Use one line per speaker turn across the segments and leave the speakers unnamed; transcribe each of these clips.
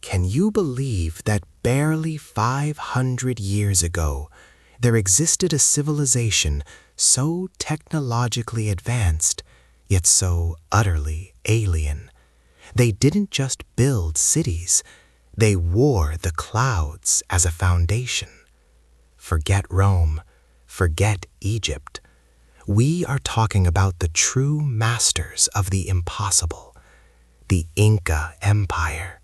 Can you believe that barely 500 years ago, there existed a civilization so technologically advanced, yet so utterly alien? They didn't just build cities, they wore the clouds as a foundation. Forget Rome, forget Egypt. We are talking about the true masters of the impossible, the Inca Empire,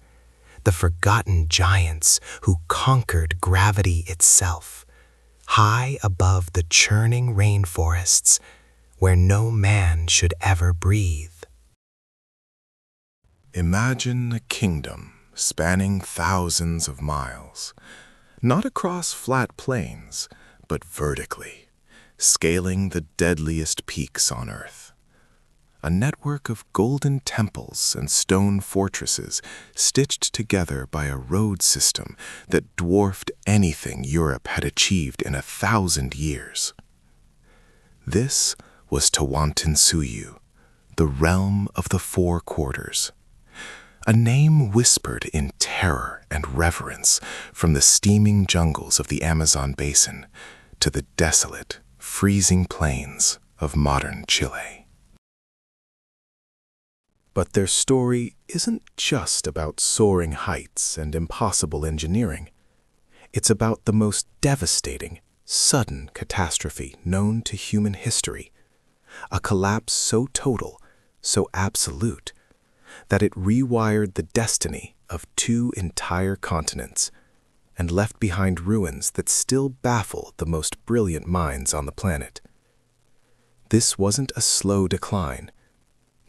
the forgotten giants who conquered gravity itself, high above the churning rainforests where no man should ever breathe.
Imagine a kingdom spanning thousands of miles, not across flat plains, but vertically, scaling the deadliest peaks on Earth. A network of golden temples and stone fortresses stitched together by a road system that dwarfed anything Europe had achieved in 1,000 years. This was Tawantinsuyu, the realm of the Four Quarters, a name whispered in terror and reverence from the steaming jungles of the Amazon basin to the desolate, freezing plains of modern Chile. But their story isn't just about soaring heights and impossible engineering. It's about the most devastating, sudden catastrophe known to human history. A collapse so total, so absolute, that it rewired the destiny of 2 entire continents and left behind ruins that still baffle the most brilliant minds on the planet. This wasn't a slow decline.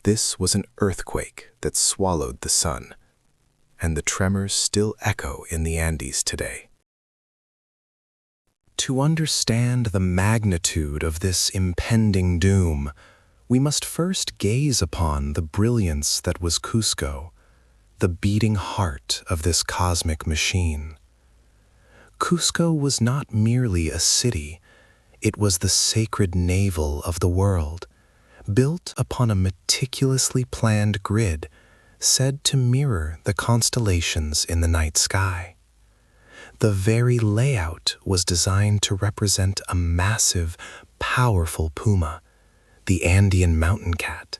This was an earthquake that swallowed the sun, and the tremors still echo in the Andes today. To understand the magnitude of this impending doom, we must first gaze upon the brilliance that was Cusco, the beating heart of this cosmic machine. Cusco was not merely a city, it was the sacred navel of the world, built upon a meticulously planned grid said to mirror the constellations in the night sky. The very layout was designed to represent a massive, powerful puma, the Andean mountain cat,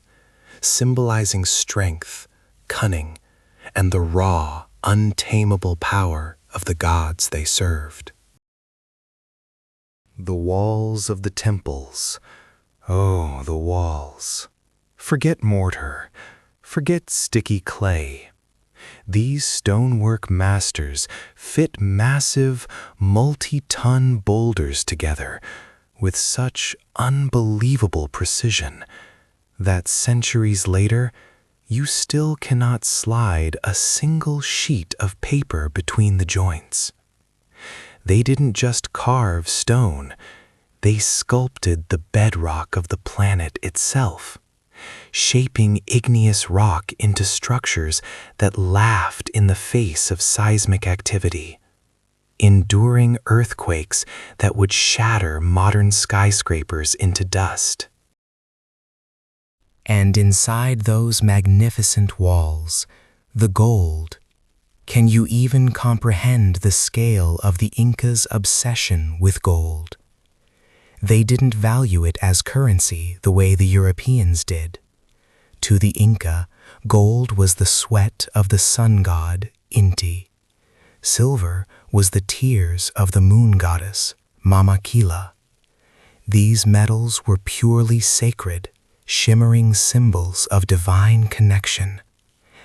symbolizing strength, cunning, and the raw, untamable power of the gods they served. The walls of the temples. Oh, the walls. Forget mortar, forget sticky clay. These stonework masters fit massive, multi-ton boulders together with such unbelievable precision that centuries later, you still cannot slide a single sheet of paper between the joints. They didn't just carve stone, they sculpted the bedrock of the planet itself, shaping igneous rock into structures that laughed in the face of seismic activity, enduring earthquakes that would shatter modern skyscrapers into dust. And inside those magnificent walls, the gold. Can you even comprehend the scale of the Incas' obsession with gold? They didn't value it as currency the way the Europeans did. To the Inca, gold was the sweat of the sun god, Inti. Silver was the tears of the moon goddess, Mamakila. These metals were purely sacred, shimmering symbols of divine connection,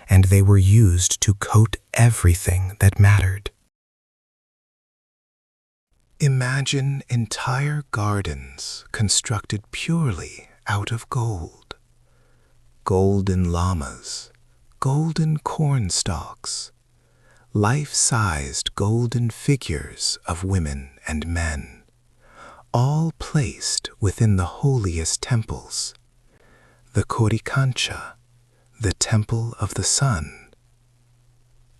and they were used to coat everything that mattered. Imagine entire gardens constructed purely out of gold. Golden llamas, golden corn stalks, life-sized golden figures of women and men, all placed within the holiest temples, the Coricancha, the Temple of the Sun.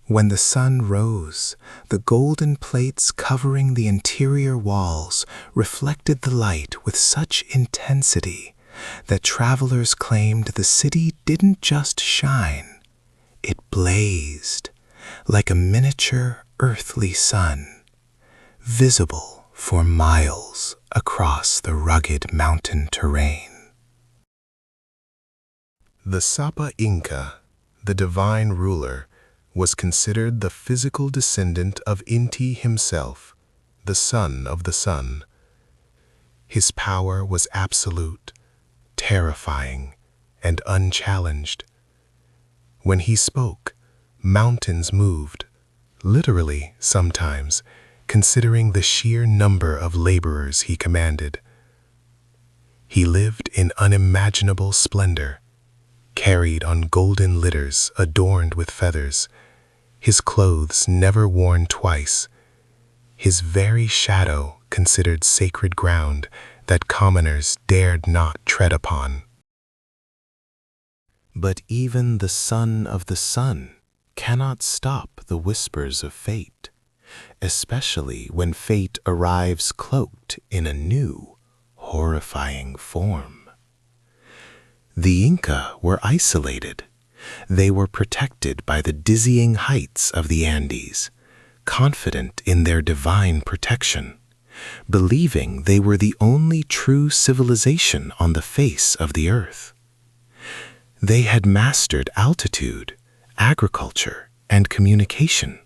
When the sun rose, the golden plates covering the interior walls reflected the light with such intensity that travelers claimed the city didn't just shine, it blazed,
like a miniature earthly sun, visible for miles across the rugged mountain terrain. The Sapa Inca, the divine ruler, was considered the physical descendant of Inti himself, the son of the sun. His power was absolute, terrifying, and unchallenged. When he spoke, mountains moved, literally sometimes, considering the sheer number of laborers he commanded. He lived in unimaginable splendor, carried on golden litters adorned with feathers, his clothes never worn twice, his very shadow considered sacred ground that commoners dared not tread upon. But even the son of the sun cannot stop the whispers of fate, especially when fate arrives cloaked in a new, horrifying form. The Inca were isolated. They were protected by the dizzying heights of the Andes, confident in their divine protection, believing they were the only true civilization on the face of the earth. They had mastered altitude, agriculture, and communication,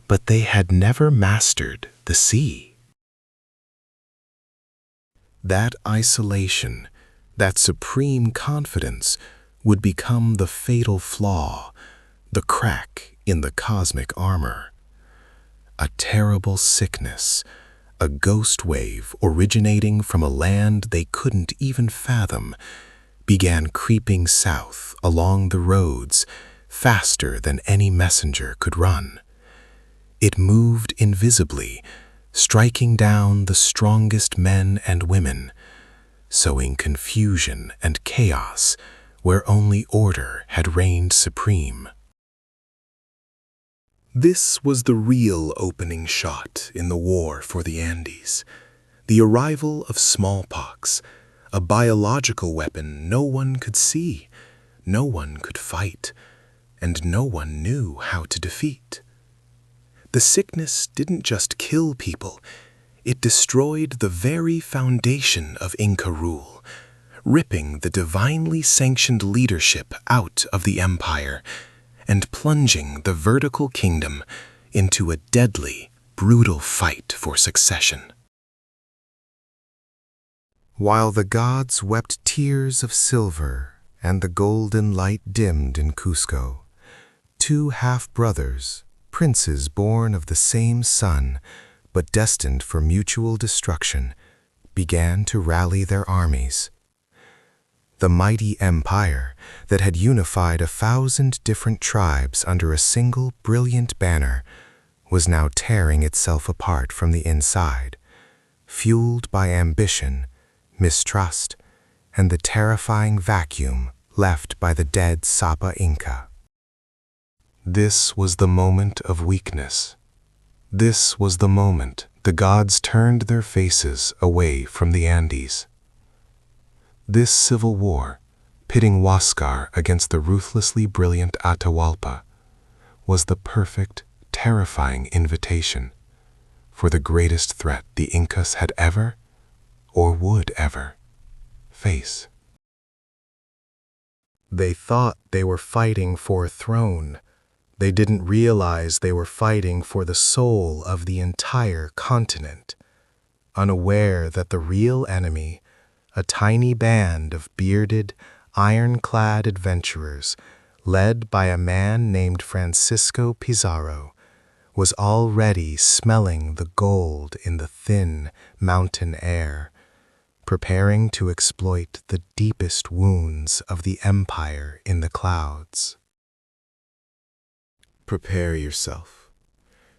but they had never mastered the sea. That isolation, that supreme confidence, would become the fatal flaw, the crack in the cosmic armor. A terrible sickness, a ghost wave originating from a land they couldn't even fathom, began creeping south along the roads faster than any messenger could run. It moved invisibly, striking down the strongest men and women, sowing confusion and chaos where only order had reigned supreme. This was the real opening shot in the war for the Andes, the arrival of smallpox, a biological weapon no one could see, no one could fight, and no one knew how to defeat. The sickness didn't just kill people, it destroyed the very foundation of Inca rule, ripping the divinely sanctioned leadership out of the empire and plunging the vertical kingdom into a deadly, brutal fight for succession. While the gods wept tears of silver and the golden light dimmed in Cusco, two half-brothers, princes born of the same sun but destined for mutual destruction, began to rally their armies. The mighty empire that had unified 1,000 different tribes under a single brilliant banner was now tearing itself apart from the inside, fueled by ambition, mistrust, and the terrifying vacuum left by the dead Sapa Inca. This was the moment of weakness. This was the moment the gods turned their faces away from the Andes. This civil war, pitting Huáscar against the ruthlessly brilliant Atahualpa, was the perfect, terrifying invitation for the greatest threat the Incas had ever, or would ever, face. They thought they were fighting for a throne. They didn't realize they were fighting for the soul of the entire continent, unaware that the real enemy, a tiny band of bearded, iron-clad adventurers, led by a man named Francisco Pizarro, was already smelling the gold in the thin mountain air, preparing to exploit the deepest wounds of the empire in the clouds. Prepare yourself.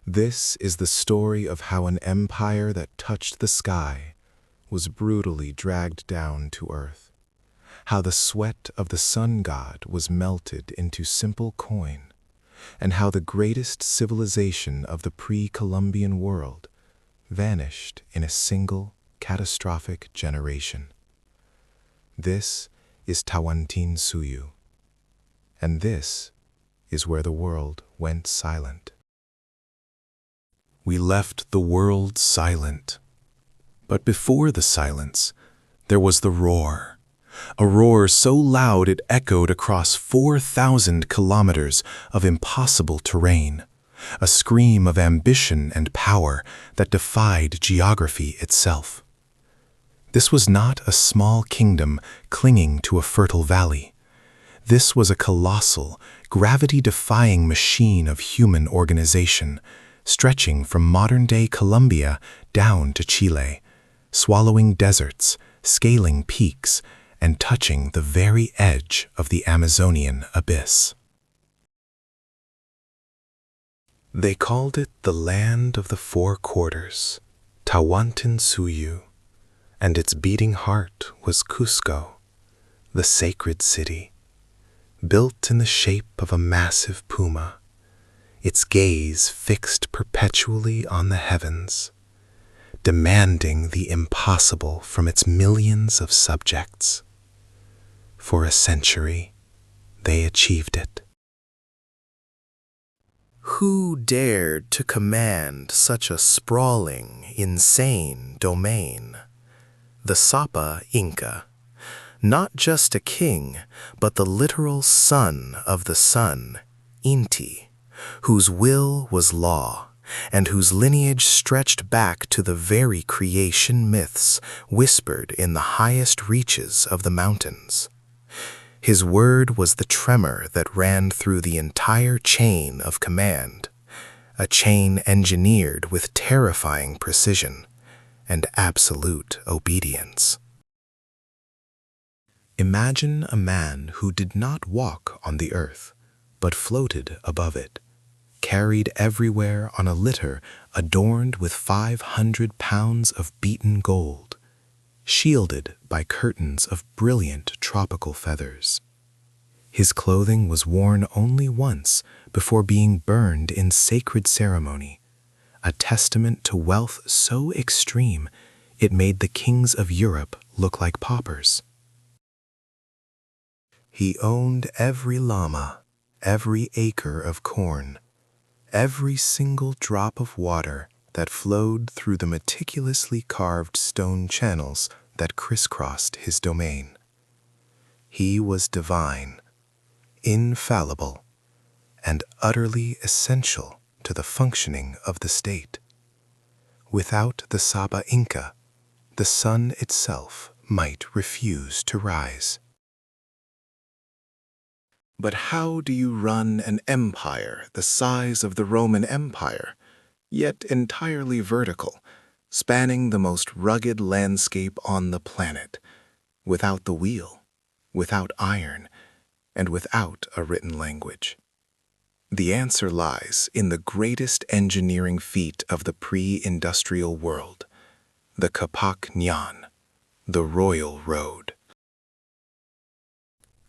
This is the story of how an empire that touched the sky was brutally dragged down to earth, how the sweat of the sun god was melted into simple coin, and how the greatest civilization of the pre-Columbian world vanished in a single catastrophic generation. This is Tawantinsuyu, and this
is where the world went silent. We left the world silent. But before the silence, there was the roar. A roar so loud it echoed across 4,000 kilometers of impossible terrain. A scream of ambition and power that defied geography itself. This was not a small kingdom clinging to a fertile valley. This was a colossal, gravity-defying machine of human organization, stretching from modern-day Colombia down to Chile, swallowing deserts, scaling peaks, and touching the very edge of the Amazonian abyss. They called it the Land of the Four Quarters, Tawantinsuyu, and its beating heart was Cusco, the sacred city, built in the shape of a massive puma, its gaze fixed perpetually on the heavens, demanding the impossible from its millions of subjects. For a century, they achieved it.
Who dared to command such a sprawling, insane domain? The Sapa Inca, not just a king, but the literal son of the sun, Inti, whose will was law, and whose lineage stretched back to the very creation myths whispered in the highest reaches of the mountains. His word was the tremor that ran through the entire chain of command, a chain engineered with terrifying precision and absolute obedience. Imagine a man who did not walk on the earth, but floated above it, carried everywhere on a litter adorned with 500 pounds of beaten gold, shielded by curtains of brilliant tropical feathers. His clothing was worn only once before being burned in sacred ceremony, a testament to wealth so extreme it made the kings of Europe look like paupers. He owned every llama, every acre of corn, every single drop of water that flowed through the meticulously carved stone channels that crisscrossed his domain. He was divine, infallible, and utterly essential to the functioning of the state. Without the Sapa Inca, the sun itself might refuse to rise. But how do you run an empire the size of the Roman Empire, yet entirely vertical, spanning the most rugged landscape on the planet, without the wheel, without iron, and without a written language? The answer lies in the greatest engineering feat of the pre-industrial world, the Capac Nyan, the Royal Road.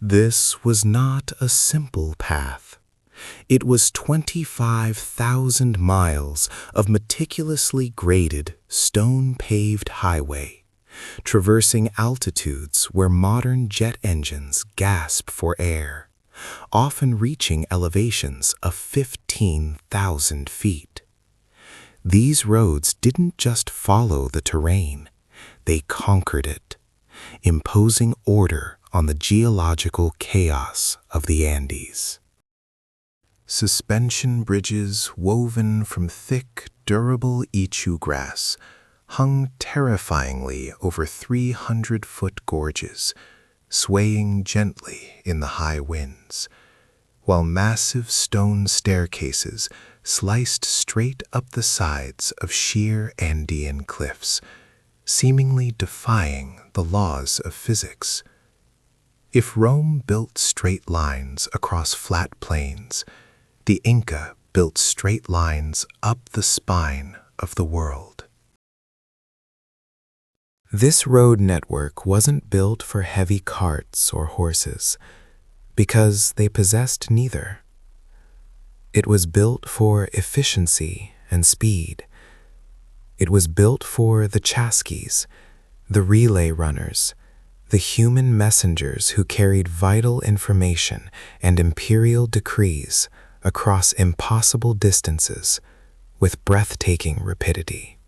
This was not a simple path. It was 25,000 miles of meticulously graded, stone-paved highway, traversing altitudes where modern jet engines gasp for air, often reaching elevations of 15,000 feet. These roads didn't just follow the terrain, they conquered it, imposing order on the geological chaos of the Andes. Suspension bridges woven from thick, durable ichu grass hung terrifyingly over 300-foot gorges, swaying gently in the high winds, while massive stone staircases sliced straight up the sides of sheer Andean cliffs, seemingly defying the laws of physics. If Rome built straight lines across flat plains, the Inca built straight lines up the spine of the world. This road network wasn't built for heavy carts or horses, because they possessed neither. It was built for efficiency and speed. It was built for the chasquis, the relay runners, the human messengers who carried vital information and imperial decrees across impossible distances with breathtaking rapidity.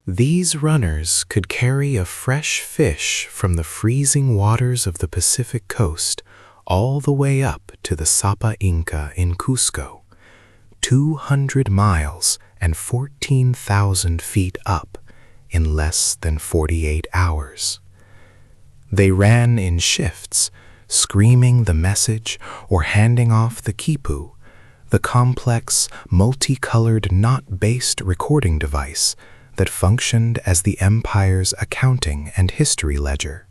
These runners could carry a fresh fish from the freezing waters of the Pacific coast all the way up to the Sapa Inca in Cusco, 200 miles and 14,000 feet up in less than 48 hours. They ran in shifts, screaming the message or handing off the quipu, the complex, multicolored knot-based recording device that functioned as the empire's accounting and history ledger,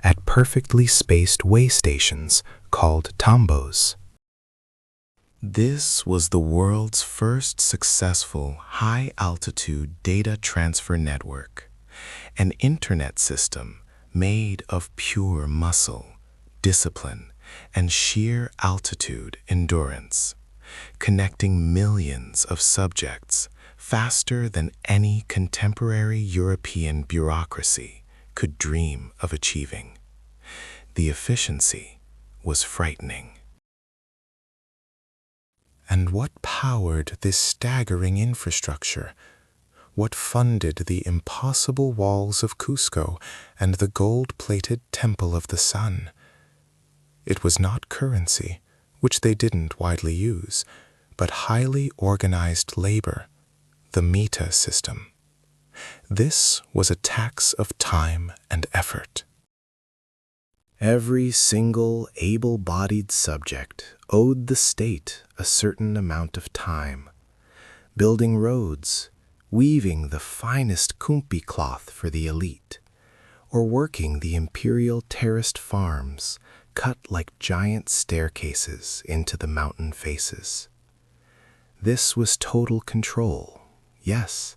at perfectly spaced way stations called tambos. This was the world's first successful high-altitude data transfer network, an internet system made of pure muscle, discipline, and sheer altitude endurance, connecting millions of subjects faster than any contemporary European bureaucracy could dream of achieving. The efficiency was frightening. And what powered this staggering infrastructure? What funded the impossible walls of Cusco and the gold-plated Temple of the Sun? It was not currency, which they didn't widely use, but highly organized labor, the meta system. This was a tax of time and effort. Every single able-bodied subject owed the state a certain amount of time, building roads, weaving the finest kumpi cloth for the elite, or working the imperial terraced farms cut like giant staircases into the mountain faces. This was total control, yes,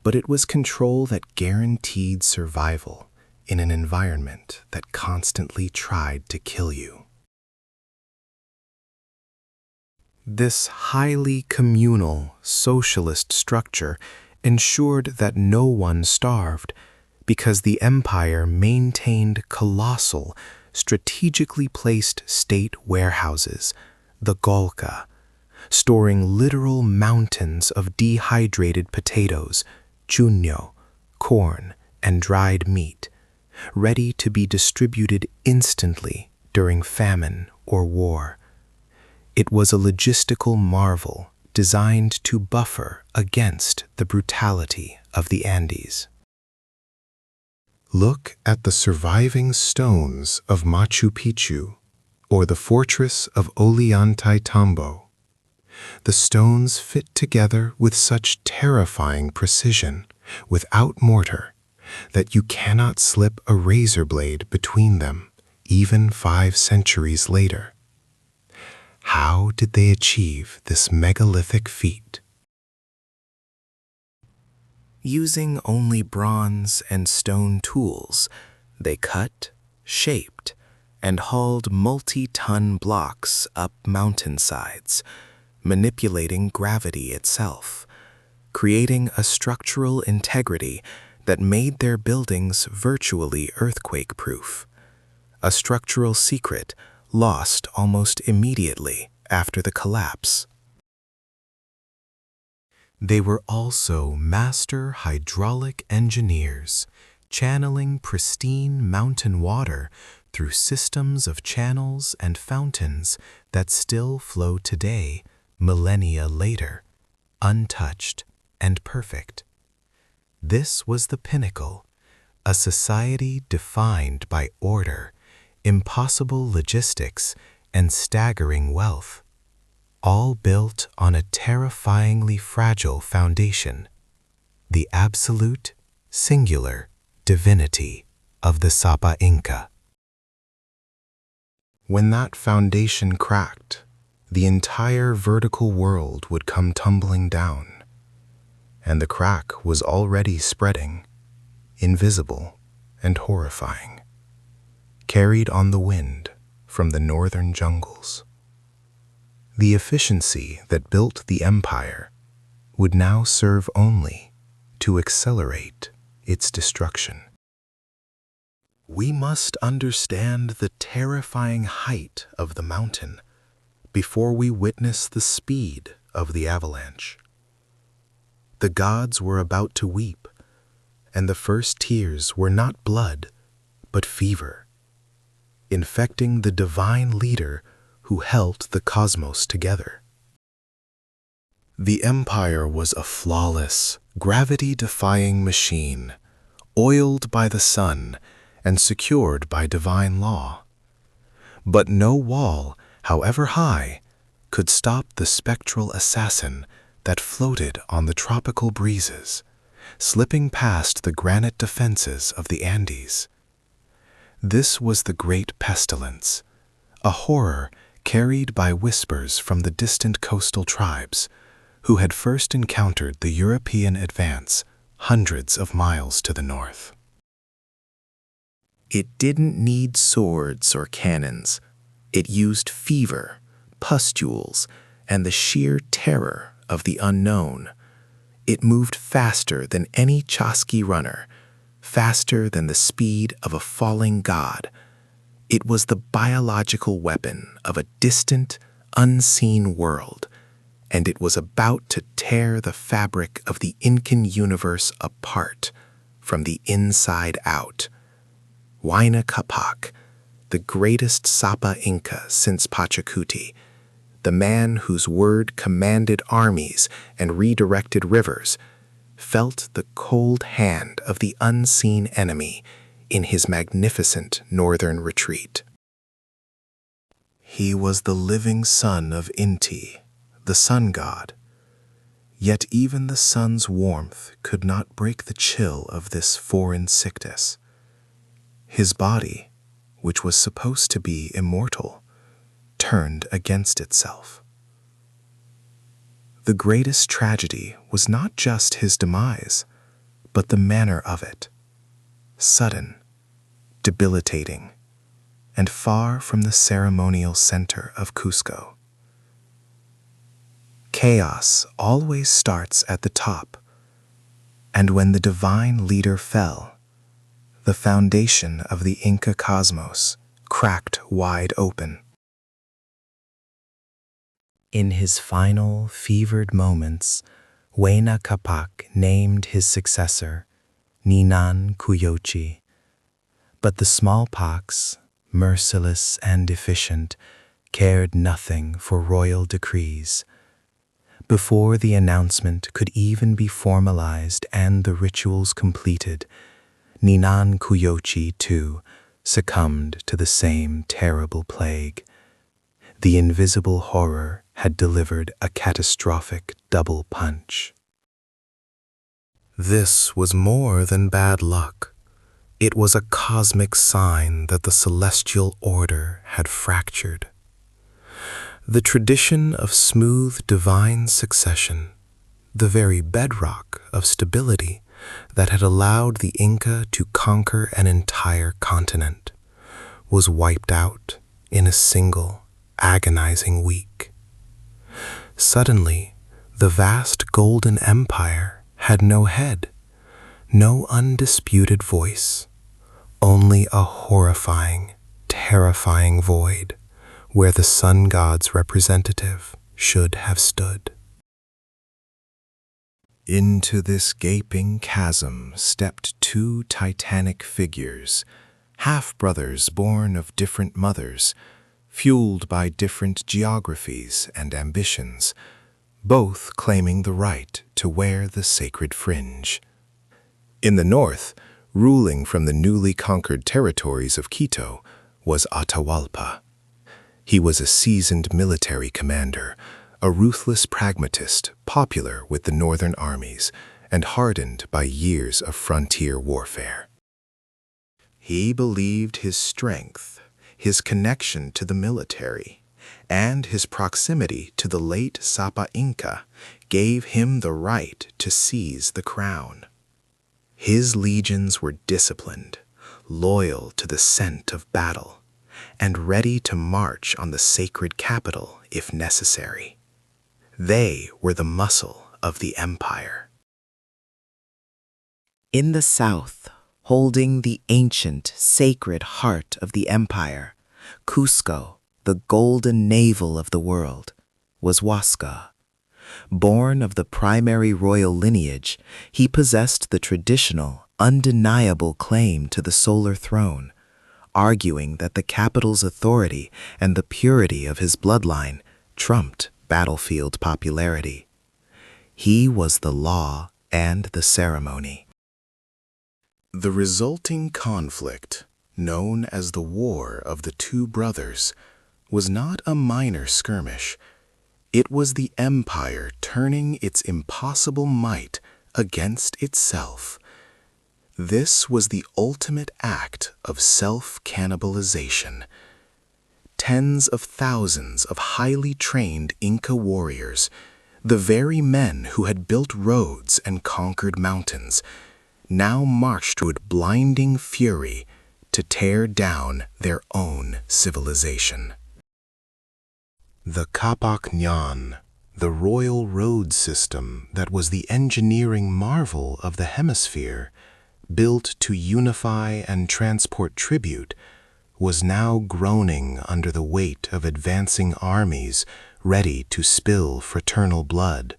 but it was control that guaranteed survival in an environment that constantly tried to kill you. This highly communal, socialist structure ensured that no one starved because the empire maintained colossal, strategically placed state warehouses, the Golka, storing literal mountains of dehydrated potatoes, chunyo, corn, and dried meat, ready to be distributed instantly during famine or war. It was a logistical marvel designed to buffer against the brutality of the Andes. Look at the surviving stones of Machu Picchu or the fortress of Ollantaytambo. The stones fit together with such terrifying precision, without mortar, that you cannot slip a razor blade between them, even 5 centuries later. How did they achieve this megalithic feat? Using only bronze and stone tools, they cut, shaped, and hauled multi-ton blocks up mountainsides, manipulating gravity itself, creating a structural integrity that made their buildings virtually earthquake-proof, a structural secret lost almost immediately after the collapse. They were also master hydraulic engineers, channeling pristine mountain water through systems of channels and fountains that still flow today, millennia later, untouched and perfect. This was the pinnacle, a society defined by order, impossible logistics, and staggering wealth, all built on a terrifyingly fragile foundation, the absolute, singular divinity of the Sapa Inca. When that foundation cracked, the entire vertical world would come tumbling down, and the crack was already spreading, invisible and horrifying, carried on the wind from the northern jungles. The efficiency that built the empire would now serve only to accelerate its destruction.
We must understand the terrifying height of the mountain before we witness the speed of the avalanche. The gods were about to weep, and the first tears were not blood, but fever, infecting the divine leader who held the cosmos together. The empire was a flawless, gravity-defying machine, oiled by the sun and secured by divine law. But no wall, however high, could stop the spectral assassin that floated on the tropical breezes, slipping past the granite defenses of the Andes. This was the Great Pestilence, a horror carried by whispers from the distant coastal tribes who had first encountered the European advance hundreds of miles to the north. It didn't need swords or cannons. It used fever, pustules, and the sheer terror of the unknown. It moved faster than any Chasqui runner, faster than the speed of a falling god. It was the biological weapon of a distant, unseen world, and it was about to tear the fabric of the Incan universe apart from the inside out. Huayna Capac, the greatest Sapa Inca since Pachacuti, the man whose word commanded armies and redirected rivers, felt the cold hand of the unseen enemy in his magnificent northern retreat. He was the living son of Inti, the sun god. Yet even the sun's warmth could not break the chill of this foreign sickness. His body, which was supposed to be immortal, turned against itself. The greatest tragedy was not just his demise, but the manner of it. Sudden, debilitating, and far from the ceremonial center of Cusco. Chaos always starts at the top, and when the divine leader fell, the foundation of the Inca cosmos cracked wide open. In his final, fevered moments, Huayna Capac named his successor Ninan Cuyochi. But the smallpox, merciless and efficient, cared nothing for royal decrees. Before the announcement could even be formalized and the rituals completed, Ninan Cuyochi, too, succumbed to the same terrible plague. The invisible horror had delivered a catastrophic double punch. This was more than bad luck. It was a cosmic sign that the celestial order had fractured. The tradition of smooth divine succession, the very bedrock of stability that had allowed the Inca to conquer an entire continent, was wiped out in a single, agonizing week. Suddenly, the vast golden empire had no head, no undisputed voice, only a horrifying, terrifying void where the sun god's representative should have stood. Into this gaping chasm stepped two titanic figures, half-brothers born of different mothers, fueled by different geographies and ambitions, both claiming the right to wear the sacred fringe. In the north, ruling from the newly conquered territories of Quito, was Atahualpa. He was a seasoned military commander, a ruthless pragmatist popular with the northern armies and hardened by years of frontier warfare. He believed his strength, his connection to the military, and his proximity to the late Sapa Inca gave him the right to seize the crown. His legions were disciplined, loyal to the scent of battle, and ready to march on the sacred capital if necessary. They were the muscle of the empire. In the south,
holding the ancient, sacred heart of the empire, Cusco, the golden navel of the world, was Huasca. Born of the primary royal lineage, he possessed the traditional, undeniable claim to the solar throne, arguing that the capital's authority and the purity of his bloodline trumped battlefield popularity. He was the law and the ceremony.
The resulting conflict, known as the War of the Two Brothers, was not a minor skirmish. It was the empire turning its impossible might against itself. This was the ultimate act of self-cannibalization. Tens of thousands of highly trained Inca warriors, the very men who had built roads and conquered mountains, now marched with blinding fury to tear down their own civilization. The Capac Ñan, the royal road system that was the engineering marvel of the hemisphere, built to unify and transport tribute, was now groaning under the weight of advancing armies ready to spill fraternal blood.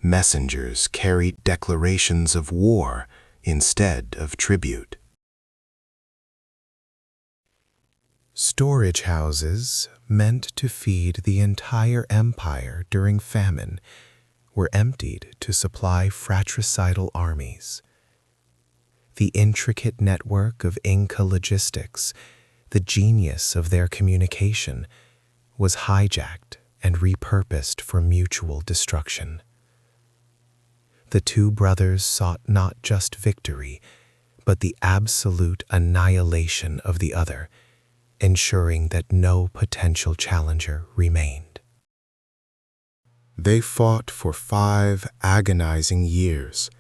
Messengers carried declarations of war instead of tribute. Storage houses, meant to feed the entire empire during famine, were emptied to supply fratricidal armies. The intricate network of Inca logistics, the genius of their communication, was hijacked and repurposed for mutual destruction. The two brothers sought not just victory, but the absolute annihilation of the other, ensuring that no potential challenger remained. They fought for 5 agonizing years,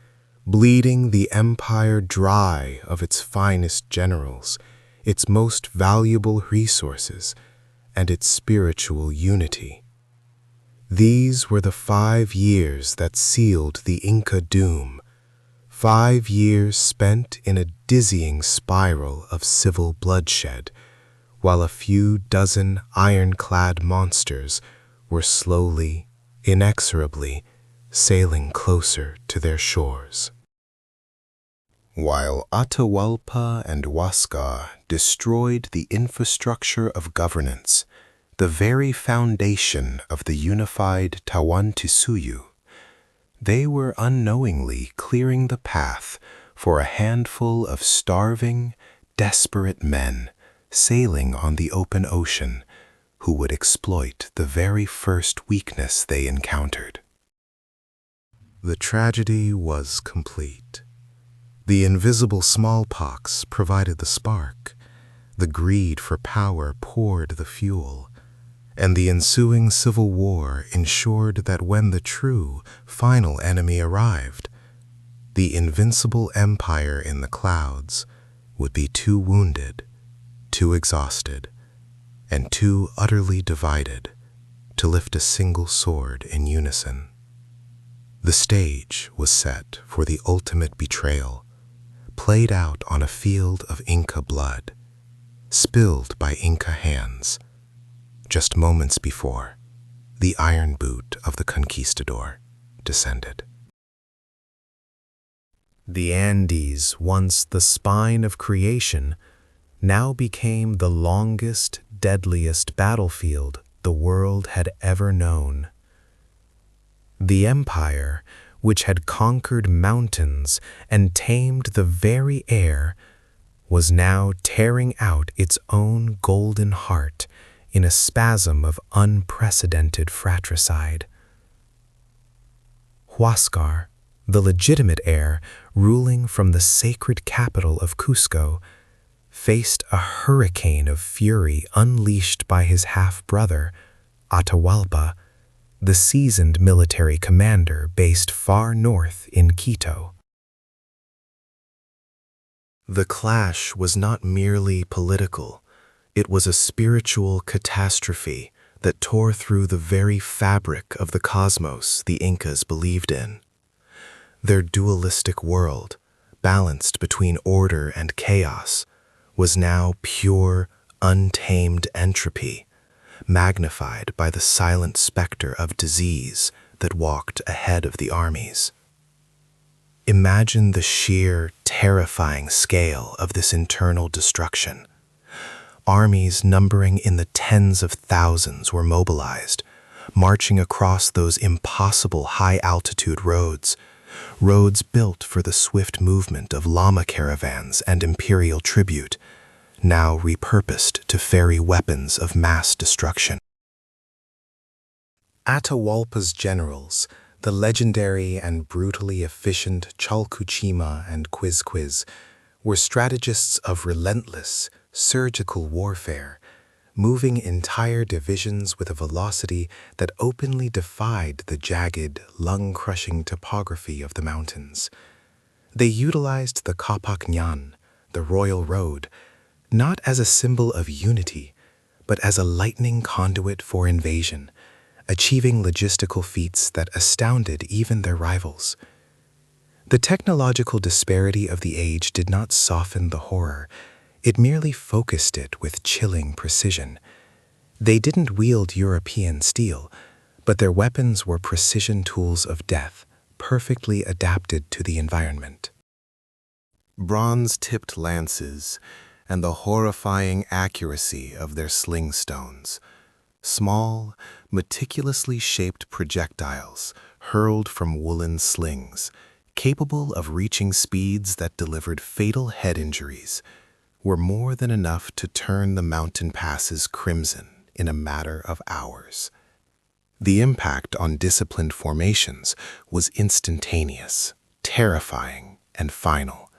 bleeding the empire dry of its finest generals, its most valuable resources, and its spiritual unity. These were the 5 years that sealed the Inca doom, 5 years spent in a dizzying spiral of civil bloodshed, while a few dozen ironclad monsters were slowly, inexorably, sailing closer to their shores. While Atahualpa and Huasca destroyed the infrastructure of governance, the very foundation of the unified Tahuantinsuyo, they were unknowingly clearing the path for a handful of starving, desperate men sailing on the open ocean who would exploit the very first weakness they encountered. The tragedy was complete. The invisible smallpox provided the spark, the greed for power poured the fuel, and the ensuing civil war ensured that when the true, final enemy arrived, the invincible empire in the clouds would be too wounded, too exhausted, and too utterly divided to lift a single sword in unison. The stage was set for the ultimate betrayal, played out on a field of Inca blood, spilled by Inca hands, just moments before the iron boot of the conquistador descended. The Andes, once the spine of creation, now became the longest, deadliest battlefield the world had ever known. The empire, which had conquered mountains and tamed the very air, was now tearing out its own golden heart in a spasm of unprecedented fratricide. Huascar, the legitimate heir ruling from the sacred capital of Cusco, faced a hurricane of fury unleashed by his half-brother, Atahualpa, the seasoned military commander based far north in Quito. The clash was not merely political. It was a spiritual catastrophe that tore through the very fabric of the cosmos the Incas believed in. Their dualistic world,
balanced between order and chaos, was now pure, untamed entropy, magnified by the silent specter of disease that walked ahead of the armies. Imagine the sheer, terrifying scale of this internal destruction. Armies numbering in the tens of thousands were mobilized, marching across those impossible high-altitude roads built for the swift movement of llama caravans and imperial tribute, now repurposed to ferry weapons of mass destruction. Atahualpa's generals, the legendary and brutally efficient Chalcuchima and Quizquiz, were strategists of relentless, surgical warfare, moving entire divisions with a velocity that openly defied the jagged, lung-crushing topography of the mountains. They utilized the Kapak Ñan, the royal road, not as a symbol of unity, but as a lightning conduit for invasion, achieving logistical feats that astounded even their rivals. The technological disparity of the age did not soften the horror. It merely focused it with chilling precision. They didn't wield European steel, but their weapons were precision tools of death, perfectly adapted to the environment. Bronze-tipped lances and the horrifying accuracy of their sling stones. Small, meticulously shaped projectiles hurled from woolen slings, capable of reaching speeds that delivered fatal head injuries, were more than enough to turn the mountain passes crimson in a matter of hours. The impact on disciplined formations was instantaneous, terrifying, and final,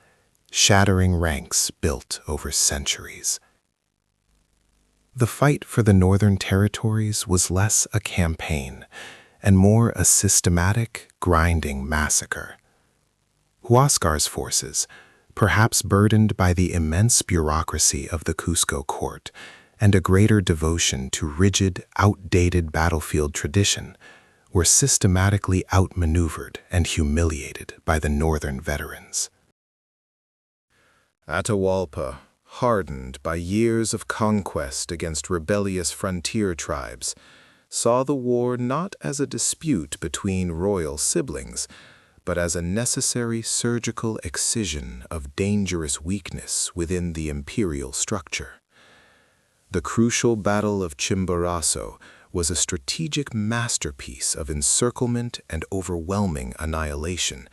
shattering ranks built over centuries. The fight for the Northern Territories was less a campaign and more a systematic, grinding massacre. Huáscar's forces, perhaps burdened by the immense bureaucracy of the Cusco court and a greater devotion to rigid, outdated battlefield tradition, were systematically outmaneuvered and humiliated by the northern veterans. Atahualpa, hardened by years of conquest against rebellious frontier tribes, saw the war not as a dispute between royal siblings, but as a necessary surgical excision of dangerous weakness within the imperial structure. The crucial Battle of Chimborazo was a strategic masterpiece of encirclement and overwhelming annihilation,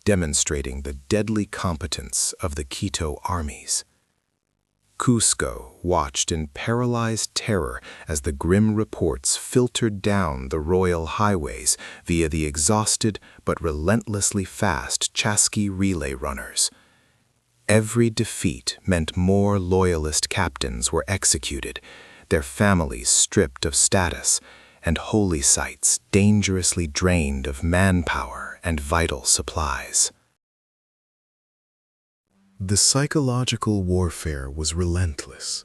demonstrating the deadly competence of the Quito armies. Cusco watched in paralyzed terror as the grim reports filtered down the royal highways via the exhausted but relentlessly fast Chasqui relay runners. Every defeat meant more loyalist captains were executed, their families stripped of status, and holy sites dangerously drained of manpower and vital supplies. The psychological warfare was relentless.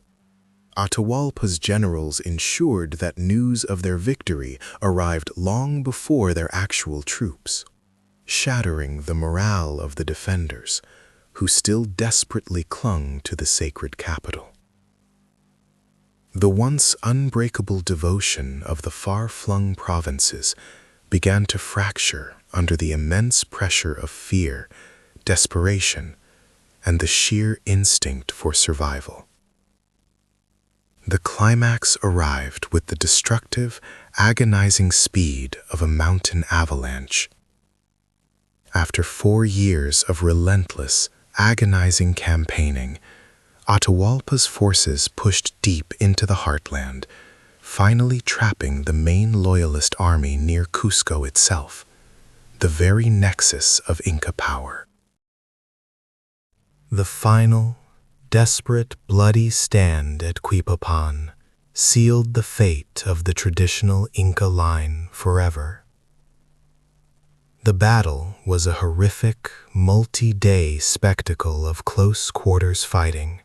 Atahualpa's generals ensured that news of their victory arrived long before their actual troops, shattering the morale of the defenders, who still desperately clung to the sacred capital. The once unbreakable devotion of the far-flung provinces began to fracture under the immense pressure of fear, desperation, and the sheer instinct for survival. The climax arrived with the destructive, agonizing speed of a mountain avalanche. After 4 years of relentless, agonizing campaigning, Atahualpa's forces pushed deep into the heartland, finally trapping the main loyalist army near Cusco itself, the very nexus of Inca power. The final, desperate, bloody stand at Quipapan sealed the fate of the traditional Inca line forever. The battle was a horrific, multi-day spectacle of close-quarters fighting,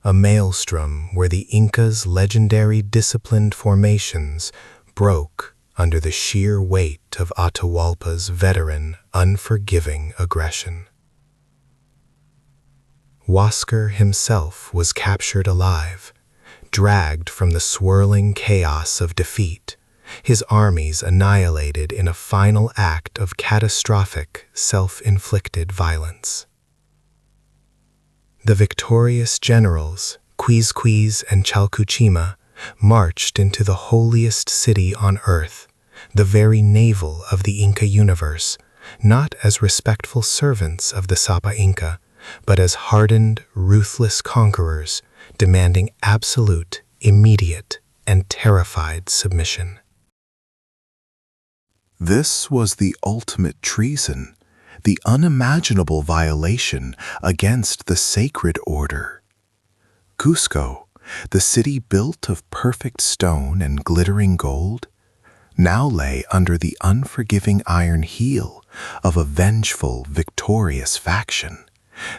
a maelstrom where the Incas' legendary disciplined formations broke under the sheer weight of Atahualpa's veteran, unforgiving aggression. Huáscar himself was captured alive, dragged from the swirling chaos of defeat, his armies annihilated in a final act of catastrophic, self-inflicted violence. The victorious generals, Quizquiz and Chalcuchima, marched into the holiest city on earth, the very navel of the Inca universe, not as respectful servants of the Sapa Inca, but as hardened, ruthless conquerors, demanding absolute, immediate, and terrified submission.
This was the ultimate treason, the unimaginable violation against the sacred order. Cusco, the city built of perfect stone and glittering gold, now lay under the unforgiving iron heel of a vengeful, victorious faction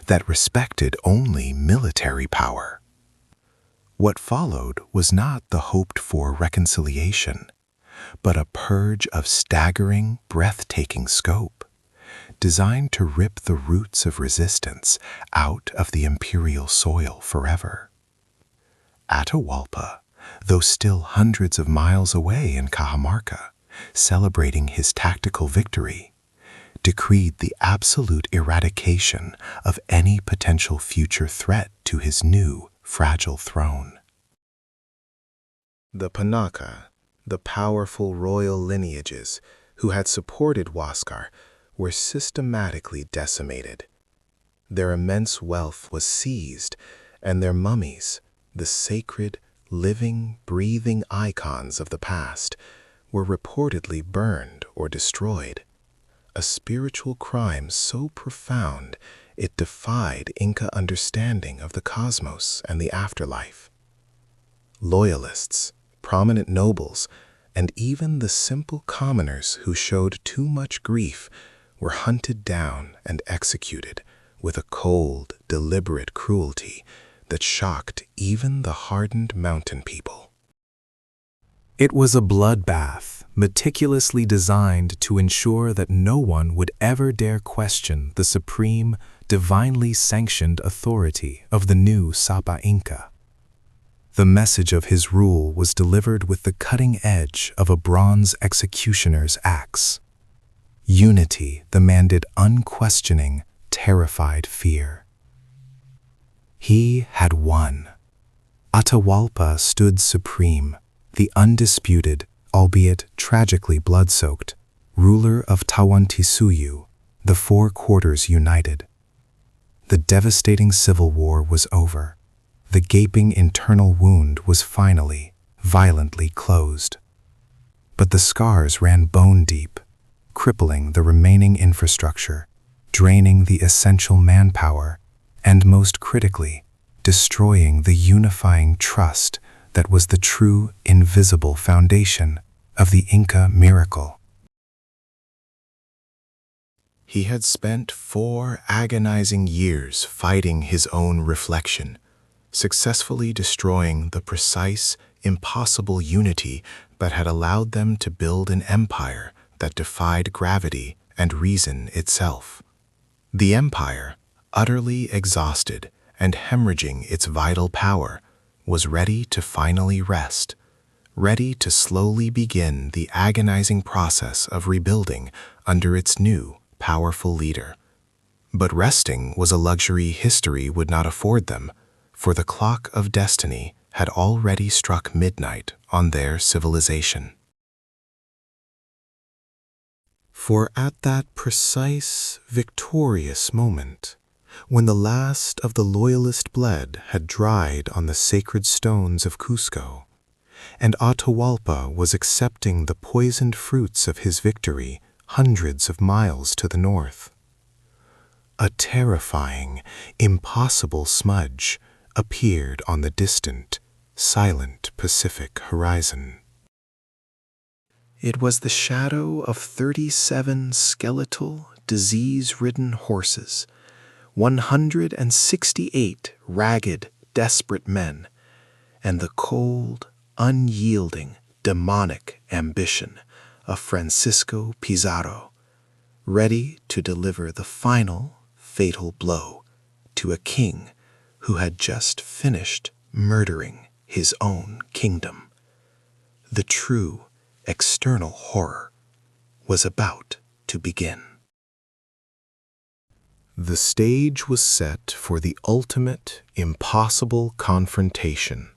that respected only military power. What followed was not the hoped-for reconciliation, but a purge of staggering, breathtaking scope, designed to rip the roots of resistance out of the imperial soil forever. Atahualpa, though still hundreds of miles away in Cajamarca, celebrating his tactical victory, decreed the absolute eradication of any potential future threat to his new, fragile throne.
The Panaca, the powerful royal lineages who had supported Huáscar, were systematically decimated. Their immense wealth was seized, and their mummies, the sacred, living, breathing icons of the past, were reportedly burned or destroyed. A spiritual crime so profound it defied Inca understanding of the cosmos and the afterlife. Loyalists, prominent nobles, and even the simple commoners who showed too much grief were hunted down and executed with a cold, deliberate cruelty that shocked even the hardened mountain people.
It was a bloodbath, meticulously designed to ensure that no one would ever dare question the supreme, divinely sanctioned authority of the new Sapa Inca. The message of his rule was delivered with the cutting edge of a bronze executioner's axe. Unity demanded unquestioning, terrified fear. He had won. Atahualpa stood supreme, the undisputed, albeit tragically blood-soaked, ruler of Tahuantinsuyo, the four quarters united. The devastating civil war was over. The gaping internal wound was finally, violently closed. But the scars ran bone-deep, crippling the remaining infrastructure, draining the essential manpower, and most critically, destroying the unifying trust that was the true, invisible foundation of the Inca miracle.
He had spent 4 agonizing years fighting his own reflection, successfully destroying the precise, impossible unity that had allowed them to build an empire that defied gravity and reason itself. The empire, utterly exhausted and hemorrhaging its vital power, was ready to finally rest, ready to slowly begin the agonizing process of rebuilding under its new, powerful leader. But resting was a luxury history would not afford them, for the clock of destiny had already struck midnight on their civilization. For at that precise, victorious moment, when the last of the loyalist blood had dried on the sacred stones of Cusco, and Atahualpa was accepting the poisoned fruits of his victory hundreds of miles to the north, a terrifying, impossible smudge appeared on the distant, silent Pacific horizon. It was the shadow of 37 skeletal, disease-ridden horses, 168 ragged, desperate men, and the cold, unyielding, demonic ambition of Francisco Pizarro, ready to deliver the final, fatal blow to a king
who had just finished murdering his own kingdom. The true external horror was about to begin. The stage was set for the ultimate, impossible confrontation.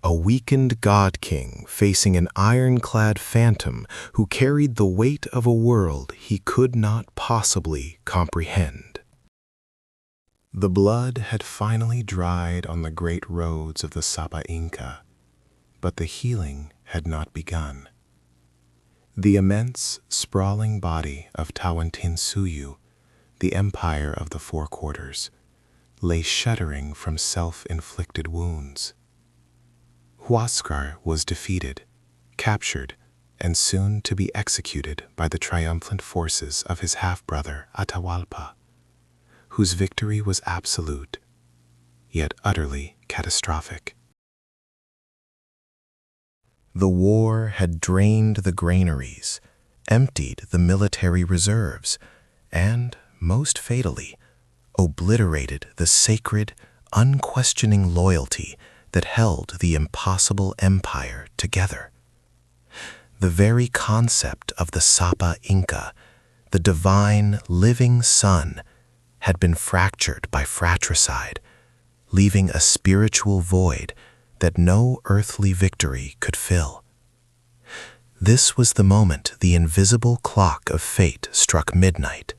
A weakened god-king facing an ironclad phantom who carried the weight of a world he could not possibly comprehend. The blood had finally dried on the great roads of the Sapa Inca, but the healing had not begun. The immense, sprawling body of Tawantinsuyu, the empire of the Four Quarters, lay shuddering from self-inflicted wounds. Huascar was defeated, captured, and soon to be executed by the triumphant forces of his half-brother Atahualpa, whose victory was absolute, yet utterly catastrophic. The war had drained the granaries, emptied the military reserves, and, most fatally, obliterated the sacred, unquestioning loyalty that held the impossible empire together. The very concept of the Sapa Inca, the divine living sun, had been fractured by fratricide, leaving a spiritual void that no earthly victory could fill. This was the moment the invisible clock of fate struck midnight,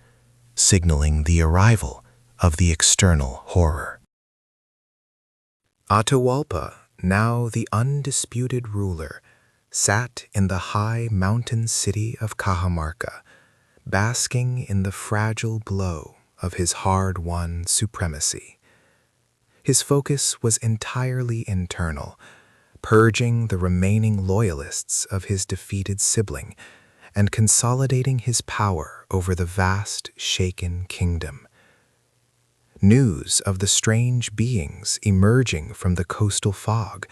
signaling the arrival of the external horror. Atahualpa, now the undisputed ruler, sat in the high mountain city of Cajamarca, basking in the fragile glow of his hard-won supremacy. His focus was entirely internal, purging the remaining loyalists of his defeated sibling and consolidating his power over the vast, shaken kingdom. News of the strange beings emerging from the coastal fog,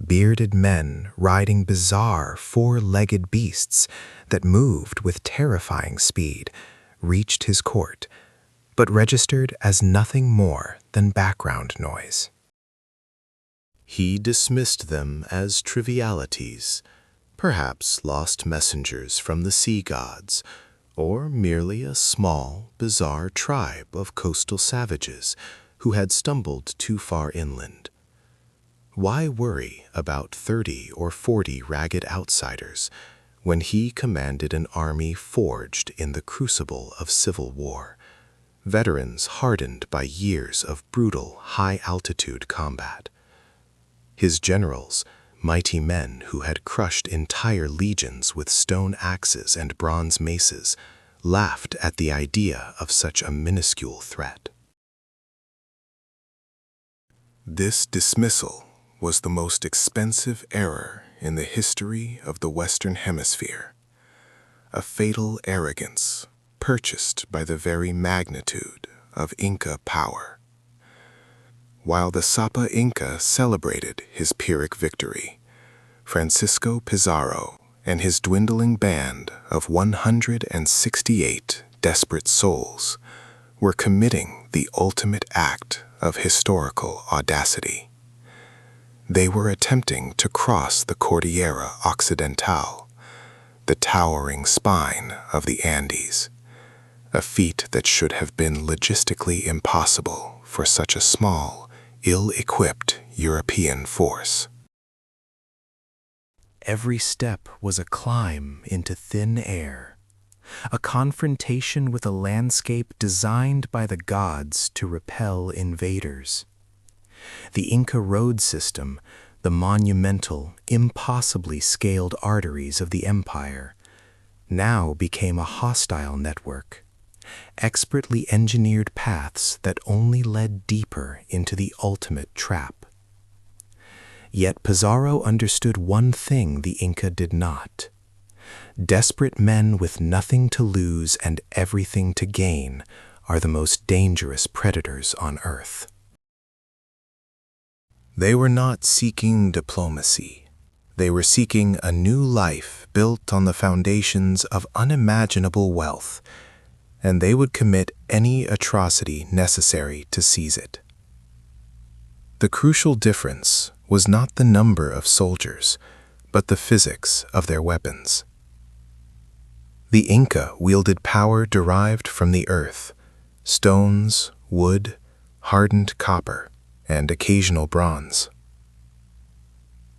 bearded men riding bizarre four-legged beasts that moved with terrifying speed, reached his court, but registered as nothing more than background noise. He dismissed them as trivialities, perhaps lost messengers from the sea gods, or merely a small, bizarre tribe of coastal savages who had stumbled too far inland. Why worry about 30 or 40 ragged outsiders when he commanded an army forged in the crucible of civil war, veterans hardened by years of brutal, high-altitude combat? His generals, mighty men who had crushed entire legions with stone axes and bronze maces, laughed at the idea of such a minuscule threat. This dismissal was the most expensive error in the history of the Western Hemisphere, a fatal arrogance purchased by the very magnitude of Inca power. While the Sapa Inca celebrated his Pyrrhic victory, Francisco Pizarro and his dwindling band of 168 desperate souls were committing the ultimate act of historical audacity. They were attempting to cross the Cordillera Occidental, the towering spine of the Andes, a feat that should have been logistically impossible for such a small, ill-equipped European force. Every step was a climb into thin air, a confrontation with a landscape designed by the gods to repel invaders. The Inca road system, the monumental, impossibly scaled arteries of the empire, now became a hostile network, expertly engineered paths that only led deeper into the ultimate trap. Yet Pizarro understood one thing the Inca did not. Desperate men with nothing to lose and everything to gain are the most dangerous predators on Earth. They were not seeking diplomacy. They were seeking a new life built on the foundations of unimaginable wealth, and they would commit any atrocity necessary to seize it. The crucial difference was not the number of soldiers, but the physics of their weapons. The Inca wielded power derived from the earth: stones, wood, hardened copper, and occasional bronze.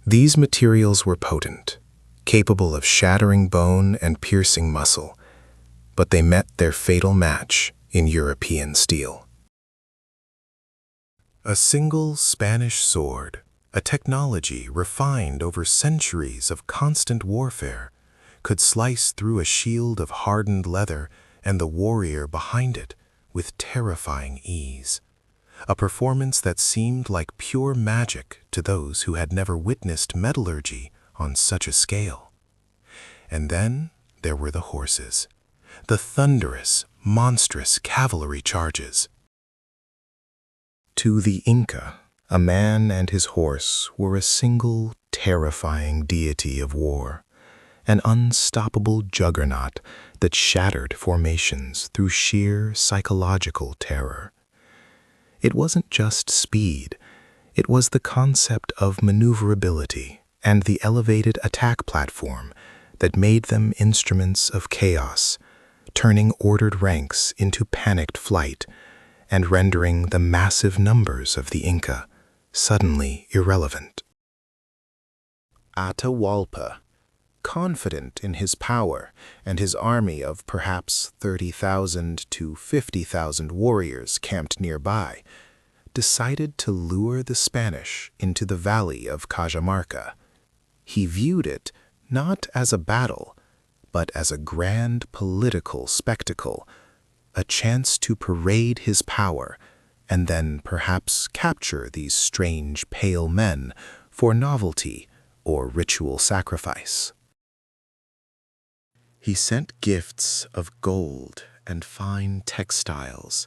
These materials were potent, capable of shattering bone and piercing muscle, but they met their fatal match in European steel. A single Spanish sword, a technology refined over centuries of constant warfare, could slice through a shield of hardened leather and the warrior behind it with terrifying ease. A performance that seemed like pure magic to those who had never witnessed metallurgy on such a scale. And then there were the horses, the thunderous, monstrous cavalry charges. To the Inca, a man and his horse were a single, terrifying deity of war, an unstoppable juggernaut that shattered formations through sheer psychological terror. It wasn't just speed, it was the concept of maneuverability and the elevated attack platform that made them instruments of chaos, turning ordered ranks into panicked flight and rendering the massive numbers of the Inca suddenly irrelevant. Atahualpa, confident in his power and his army of perhaps 30,000 to 50,000 warriors camped nearby, decided to lure the Spanish into the valley of Cajamarca. He viewed it not as a battle, but as a grand political spectacle, a chance to parade his power and then perhaps capture these strange pale men for novelty or ritual sacrifice. He sent gifts of gold and fine textiles,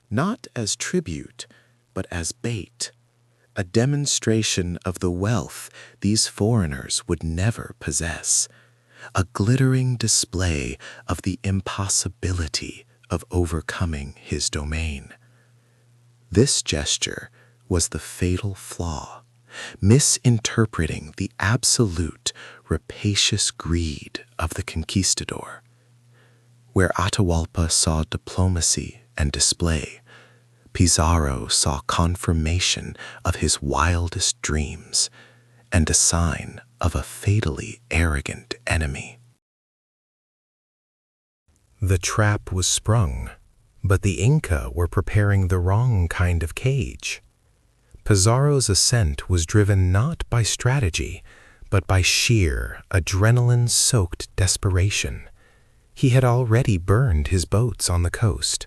not as tribute, but as bait, a demonstration of the wealth these foreigners would never possess, a glittering display of the impossibility of overcoming his domain. This gesture was the fatal flaw, misinterpreting the absolute, rapacious greed of the conquistador. Where Atahualpa saw diplomacy and display, Pizarro saw confirmation of his wildest dreams and a sign of a fatally arrogant enemy. The trap was sprung, but the Inca were preparing the wrong kind of cage. Pizarro's ascent was driven not by strategy, but by sheer, adrenaline-soaked desperation. He had already burned his boats on the coast.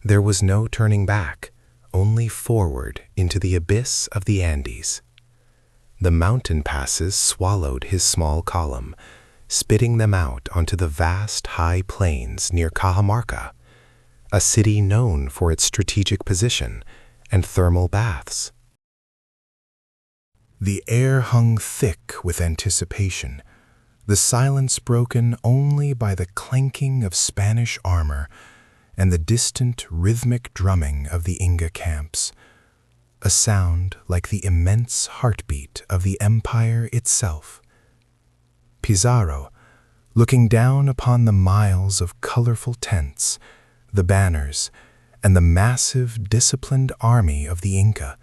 There was no turning back, only forward into the abyss of the Andes. The mountain passes swallowed his small column, spitting them out onto the vast high plains near Cajamarca, a city known for its strategic position and thermal baths. The air hung thick with anticipation, the silence broken only by the clanking of Spanish armor and the distant rhythmic drumming of the Inca camps, a sound like the immense heartbeat of the empire itself. Pizarro, looking down upon the miles of colorful tents, the banners, and the massive, disciplined army of the Inca,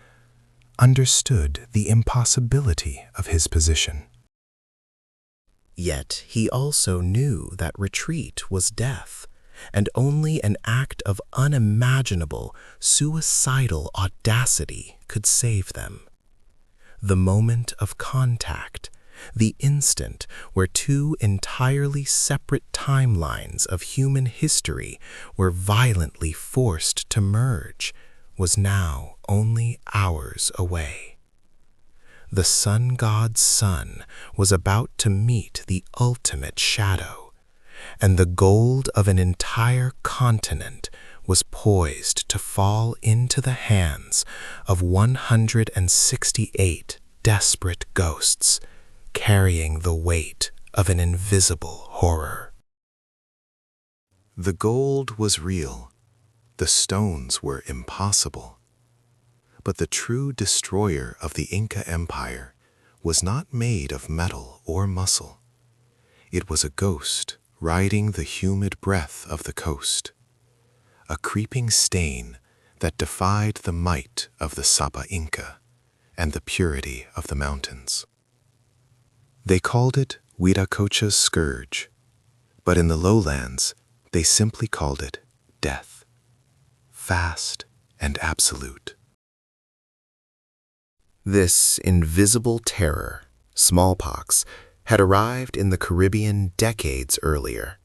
understood the impossibility of his position. Yet he also knew that retreat was death, and only an act of unimaginable, suicidal audacity could save them. The moment of contact, the instant where two entirely separate timelines of human history were violently forced to merge, was now only hours away. The sun god's son was about to meet the ultimate shadow, and the gold of an entire continent was poised to fall into the hands of 168 desperate ghosts, carrying the weight of an invisible horror. The gold was real, the stones were impossible. But the true destroyer of the Inca Empire was not made of metal or muscle. It was a ghost riding the humid breath of the coast, a creeping stain that defied the might of the Sapa Inca and the purity of the mountains. They called it Viracocha's scourge, but in the lowlands they simply called it death, fast and absolute.
This invisible terror, smallpox, had arrived in the Caribbean decades earlier.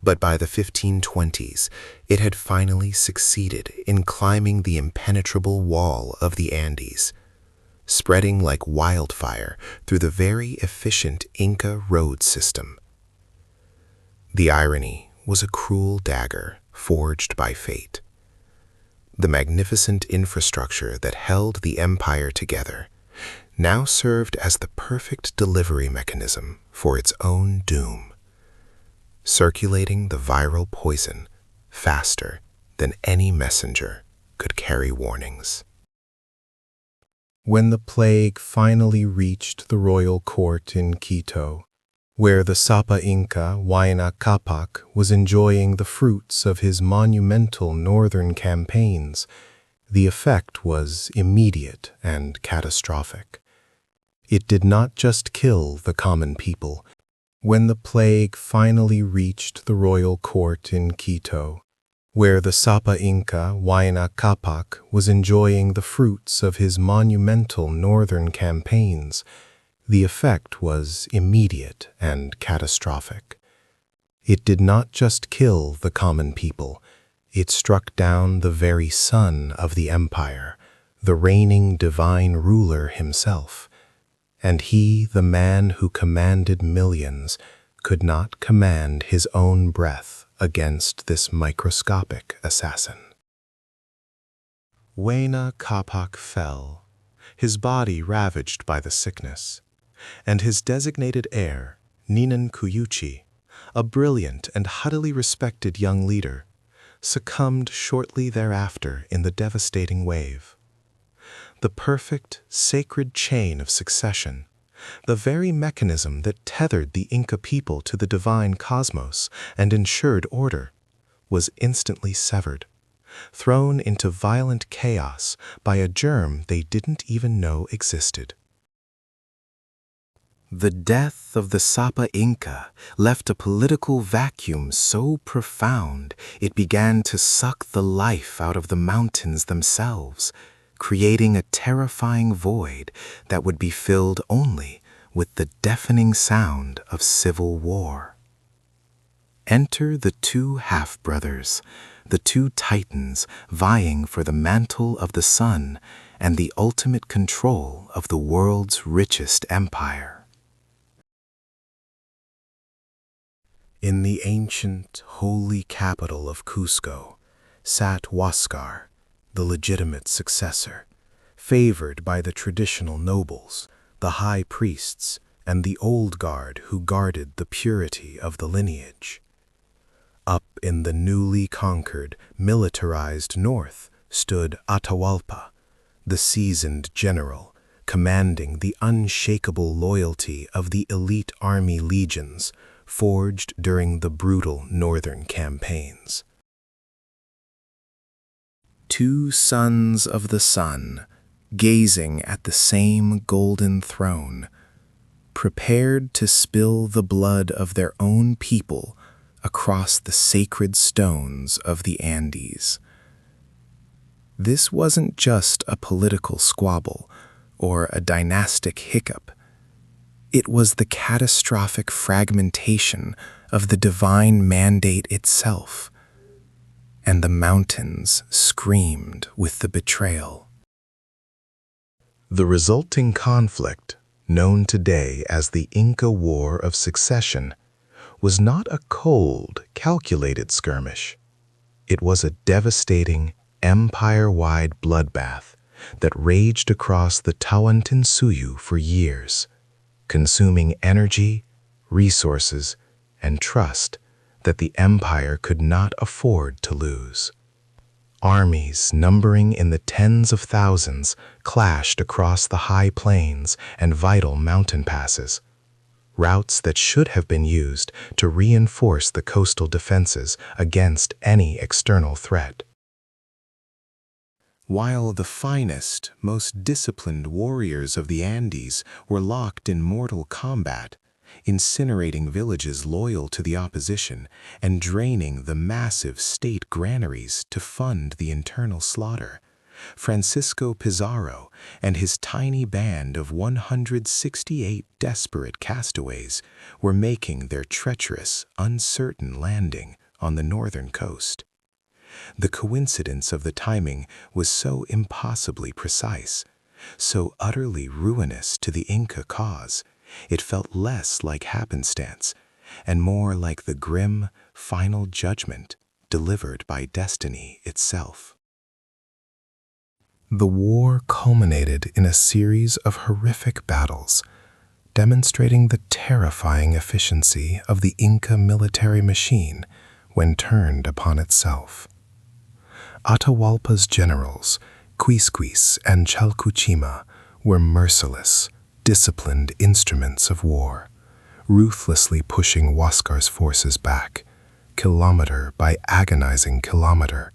But by the 1520s, it had finally succeeded in climbing the impenetrable wall of the Andes, spreading like wildfire through the very efficient Inca road system. The irony was a cruel dagger forged by fate. The magnificent infrastructure that held the empire together now served as the perfect delivery mechanism for its own doom, circulating the viral poison faster than any messenger could carry warnings.
When the plague finally reached the royal court in Quito, where the Sapa Inca Huayna Capac was enjoying the fruits of his monumental northern campaigns, the effect was immediate and catastrophic. It did not just kill the common people. When the plague finally reached the royal court in Quito, where the Sapa Inca Huayna Capac was enjoying the fruits of his monumental northern campaigns, the effect was immediate and catastrophic. It did not just kill the common people, it struck down the very son of the empire, the reigning divine ruler himself. And he, the man who commanded millions, could not command his own breath against this microscopic assassin. Huayna Capac fell, his body ravaged by the sickness, and his designated heir, Ninan Cuyuchi, a brilliant and highly respected young leader, succumbed shortly thereafter in the devastating wave. The perfect, sacred chain of succession, the very mechanism that tethered the Inca people to the divine cosmos and ensured order, was instantly severed, thrown into violent chaos by a germ they didn't even know existed.
The death of the Sapa Inca left a political vacuum so profound it began to suck the life out of the mountains themselves, creating a terrifying void that would be filled only with the deafening sound of civil war. Enter the two half-brothers, the two titans vying for the mantle of the sun and the ultimate control of the world's richest empire. In the ancient, holy capital of Cusco sat Huáscar, the legitimate successor, favored by the traditional nobles, the high priests, and the old guard who guarded the purity of the lineage. Up in the newly conquered, militarized north stood Atahualpa, the seasoned general, commanding the unshakable loyalty of the elite army legions forged during the brutal northern campaigns. Two sons of the sun, gazing at the same golden throne, prepared to spill the blood of their own people across the sacred stones of the Andes. This wasn't just a political squabble or a dynastic hiccup. It was the catastrophic fragmentation of the divine mandate itself, and the mountains screamed with the betrayal.
The resulting conflict, known today as the Inca War of Succession, was not a cold, calculated skirmish. It was a devastating, empire-wide bloodbath that raged across the Tawantinsuyu for years, consuming energy, resources, and trust that the empire could not afford to lose. Armies numbering in the tens of thousands clashed across the high plains and vital mountain passes, routes that should have been used to reinforce the coastal defenses against any external threat.
While the finest, most disciplined warriors of the Andes were locked in mortal combat, incinerating villages loyal to the opposition and draining the massive state granaries to fund the internal slaughter, Francisco Pizarro and his tiny band of 168 desperate castaways were making their treacherous, uncertain landing on the northern coast. The coincidence of the timing was so impossibly precise, so utterly ruinous to the Inca cause, it felt less like happenstance and more like the grim, final judgment delivered by destiny itself.
The war culminated in a series of horrific battles, demonstrating the terrifying efficiency of the Inca military machine when turned upon itself. Atahualpa's generals, Quisquis and Chalcuchima, were merciless, disciplined instruments of war, ruthlessly pushing Huáscar's forces back, kilometer by agonizing kilometer,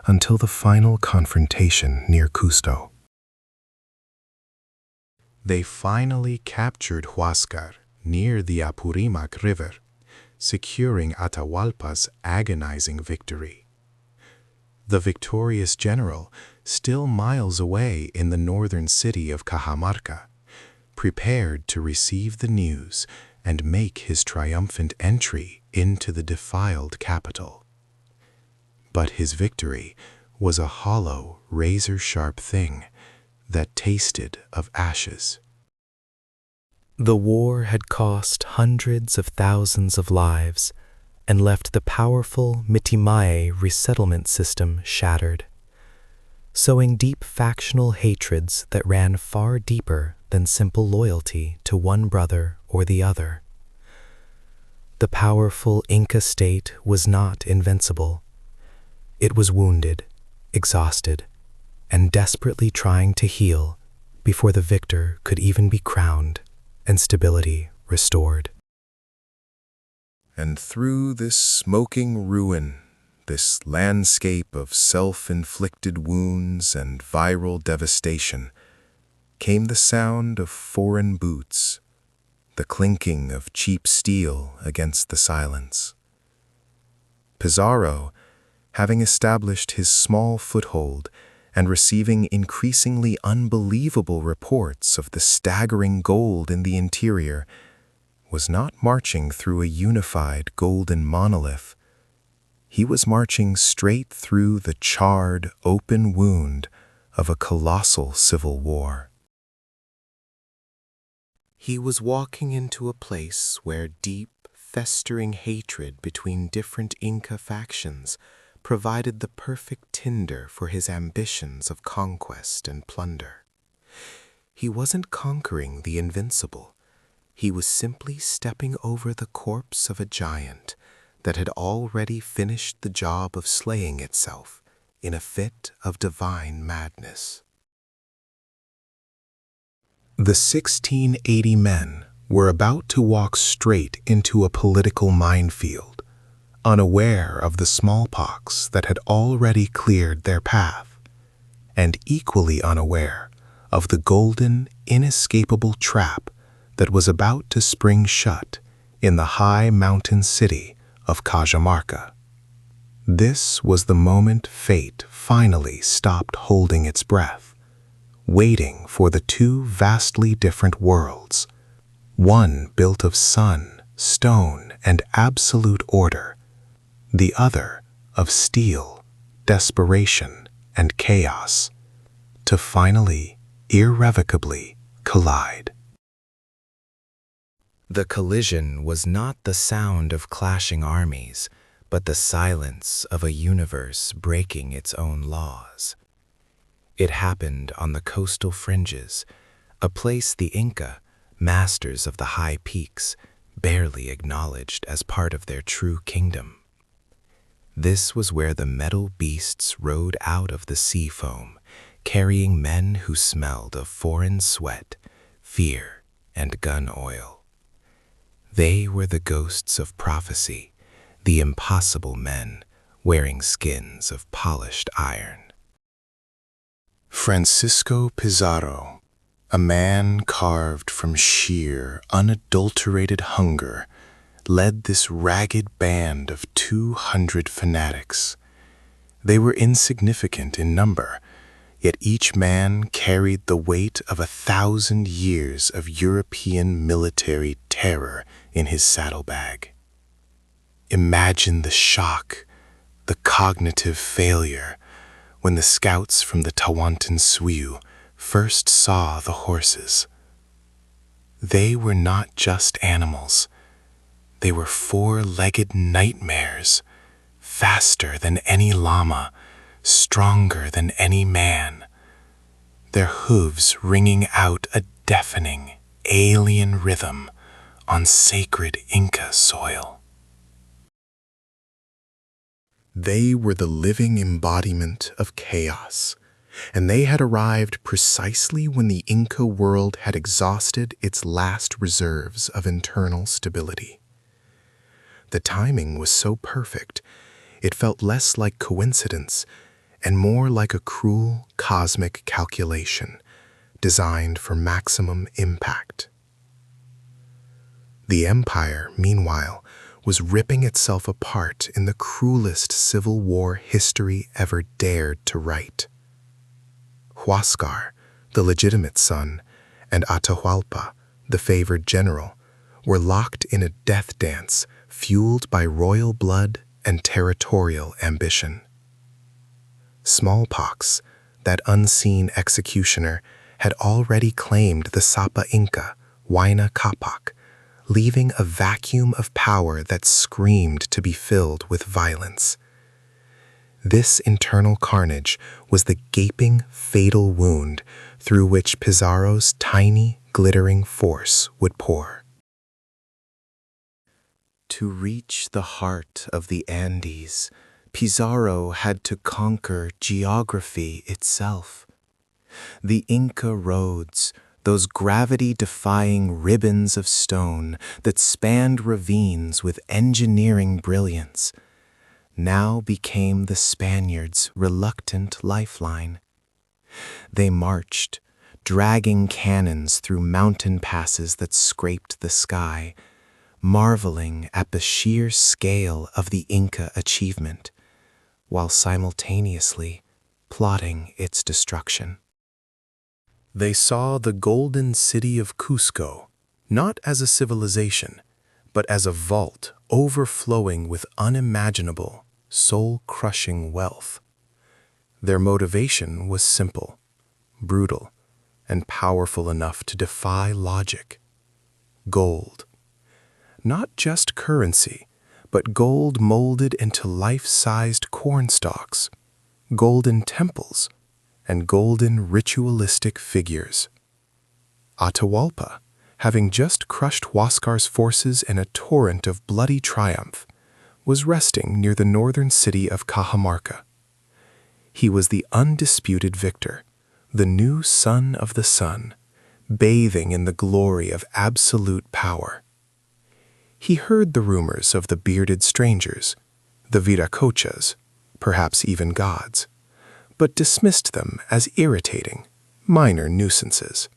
until the final confrontation near Cusco. They finally captured Huáscar near the Apurimac River, securing Atahualpa's agonizing victory. The victorious general, still miles away in the northern city of Cajamarca, prepared to receive the news and make his triumphant entry into the defiled capital. But his victory was a hollow, razor-sharp thing that tasted of ashes. The war had cost hundreds of thousands of lives and left the powerful Mitimae resettlement system shattered, sowing deep factional hatreds that ran far deeper than simple loyalty to one brother or the other. The powerful Inca state was not invincible. It was wounded, exhausted, and desperately trying to heal before the victor could even be crowned and stability restored.
And through this smoking ruin, this landscape of self-inflicted wounds and viral devastation, came the sound of foreign boots, the clinking of cheap steel against the silence. Pizarro, having established his small foothold and receiving increasingly unbelievable reports of the staggering gold in the interior, was not marching through a unified golden monolith. He was marching straight through the charred, open wound of a colossal civil war.
He was walking into a place where deep, festering hatred between different Inca factions provided the perfect tinder for his ambitions of conquest and plunder. He wasn't conquering the invincible. He was simply stepping over the corpse of a giant that had already finished the job of slaying itself in a fit of divine madness.
The 1680 men were about to walk straight into a political minefield, unaware of the smallpox that had already cleared their path, and equally unaware of the golden, inescapable trap that was about to spring shut in the high mountain city of Cajamarca. This was the moment fate finally stopped holding its breath, waiting for the two vastly different worlds, one built of sun, stone, and absolute order, the other of steel, desperation, and chaos, to finally, irrevocably collide.
The collision was not the sound of clashing armies, but the silence of a universe breaking its own laws. It happened on the coastal fringes, a place the Inca, masters of the high peaks, barely acknowledged as part of their true kingdom. This was where the metal beasts rode out of the sea foam, carrying men who smelled of foreign sweat, fear, and gun oil. They were the ghosts of prophecy, the impossible men wearing skins of polished iron.
Francisco Pizarro, a man carved from sheer, unadulterated hunger, led this ragged band of 200 fanatics. They were insignificant in number, yet each man carried the weight of 1,000 years of European military terror in his saddlebag. Imagine the shock, the cognitive failure, when the scouts from the Tawantinsuyu first saw the horses. They were not just animals. They were four-legged nightmares, faster than any llama, stronger than any man, their hooves ringing out a deafening, alien rhythm on sacred Inca soil. They were the living embodiment of chaos, and they had arrived precisely when the Inca world had exhausted its last reserves of internal stability. The timing was so perfect, it felt less like coincidence and more like a cruel cosmic calculation designed for maximum impact. The empire, meanwhile, was ripping itself apart in the cruelest civil war history ever dared to write. Huáscar, the legitimate son, and Atahualpa, the favored general, were locked in a death dance fueled by royal blood and territorial ambition. Smallpox, that unseen executioner, had already claimed the Sapa Inca, Huayna Capac, leaving a vacuum of power that screamed to be filled with violence. This internal carnage was the gaping, fatal wound through which Pizarro's tiny, glittering force would pour.
To reach the heart of the Andes, Pizarro had to conquer geography itself. The Inca roads, those gravity-defying ribbons of stone that spanned ravines with engineering brilliance, now became the Spaniards' reluctant lifeline. They marched, dragging cannons through mountain passes that scraped the sky, marveling at the sheer scale of the Inca achievement, while simultaneously plotting its destruction.
They saw the golden city of Cusco not as a civilization, but as a vault overflowing with unimaginable, soul-crushing wealth. Their motivation was simple, brutal, and powerful enough to defy logic. Gold. Not just currency, but gold molded into life-sized cornstalks, golden temples, and golden ritualistic figures. Atahualpa, having just crushed Huáscar's forces in a torrent of bloody triumph, was resting near the northern city of Cajamarca. He was the undisputed victor, the new son of the sun, bathing in the glory of absolute power. He heard the rumors of the bearded strangers, the viracochas, perhaps even gods, but dismissed them as irritating, minor nuisances.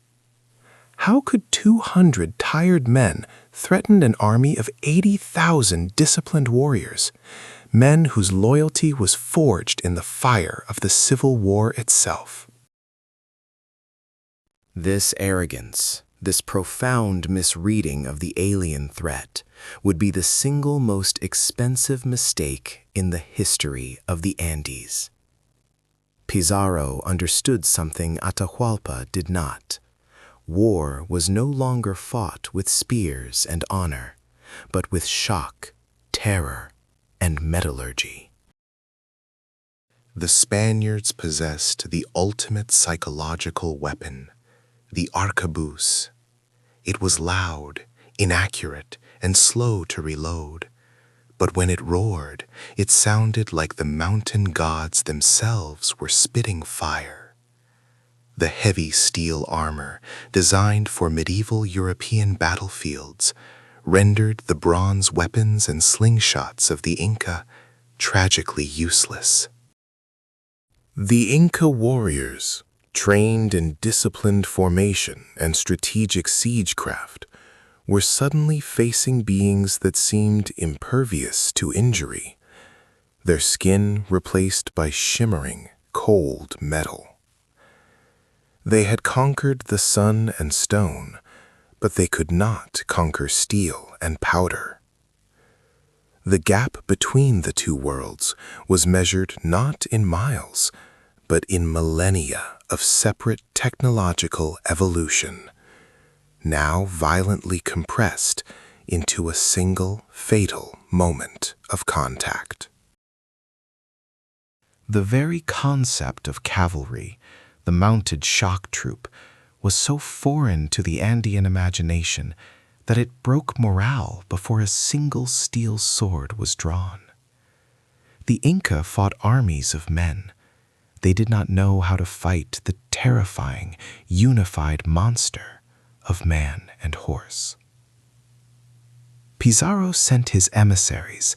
How could 200 tired men threaten an army of 80,000 disciplined warriors, men whose loyalty was forged in the fire of the Civil War itself?
This arrogance, this profound misreading of the alien threat, would be the single most expensive mistake in the history of the Andes. Pizarro understood something Atahualpa did not. War was no longer fought with spears and honor, but with shock, terror, and metallurgy.
The Spaniards possessed the ultimate psychological weapon, the arquebus. It was loud, inaccurate, and slow to reload, But when it roared, it sounded like the mountain gods themselves were spitting fire. The heavy steel armor, designed for medieval European battlefields, rendered the bronze weapons and slingshots of the Inca tragically useless. The Inca warriors, trained in disciplined formation and strategic siegecraft, were suddenly facing beings that seemed impervious to injury, their skin replaced by shimmering, cold metal. They had conquered the sun and stone, but they could not conquer steel and powder. The gap between the two worlds was measured not in miles, but in millennia of separate technological evolution, now violently compressed into a single fatal moment of contact.
The very concept of cavalry, the mounted shock troop, was so foreign to the Andean imagination that it broke morale before a single steel sword was drawn. The Inca fought armies of men. They did not know how to fight the terrifying, unified monster of man and horse. Pizarro sent his emissaries,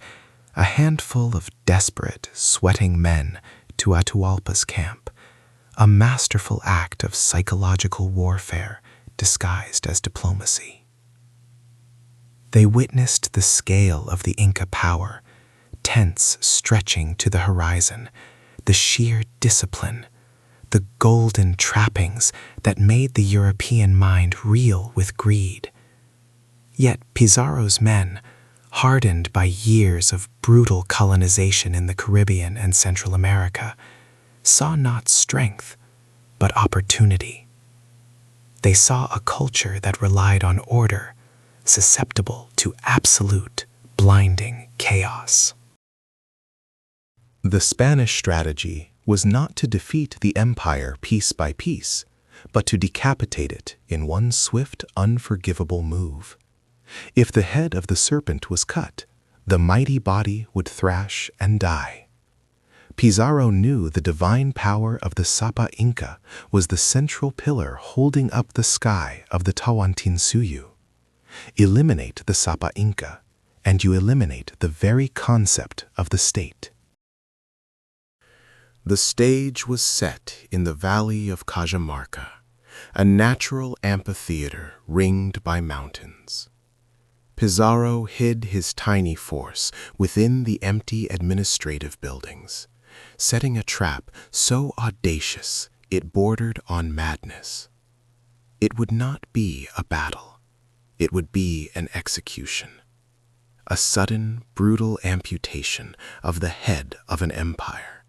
a handful of desperate, sweating men, to Atahualpa's camp, a masterful act of psychological warfare disguised as diplomacy. They witnessed the scale of the Inca power, tents stretching to the horizon, the sheer discipline, the golden trappings that made the European mind reel with greed. Yet Pizarro's men, hardened by years of brutal colonization in the Caribbean and Central America, saw not strength, but opportunity. They saw a culture that relied on order, susceptible to absolute, blinding chaos.
The Spanish strategy was not to defeat the empire piece by piece, but to decapitate it in one swift, unforgivable move. If the head of the serpent was cut, the mighty body would thrash and die. Pizarro knew the divine power of the Sapa Inca was the central pillar holding up the sky of the Tawantinsuyu. Eliminate the Sapa Inca, and you eliminate the very concept of the state. The stage was set in the valley of Cajamarca, a natural amphitheater ringed by mountains. Pizarro hid his tiny force within the empty administrative buildings, setting a trap so audacious it bordered on madness. It would not be a battle. It would be an execution. A sudden, brutal amputation of the head of an empire,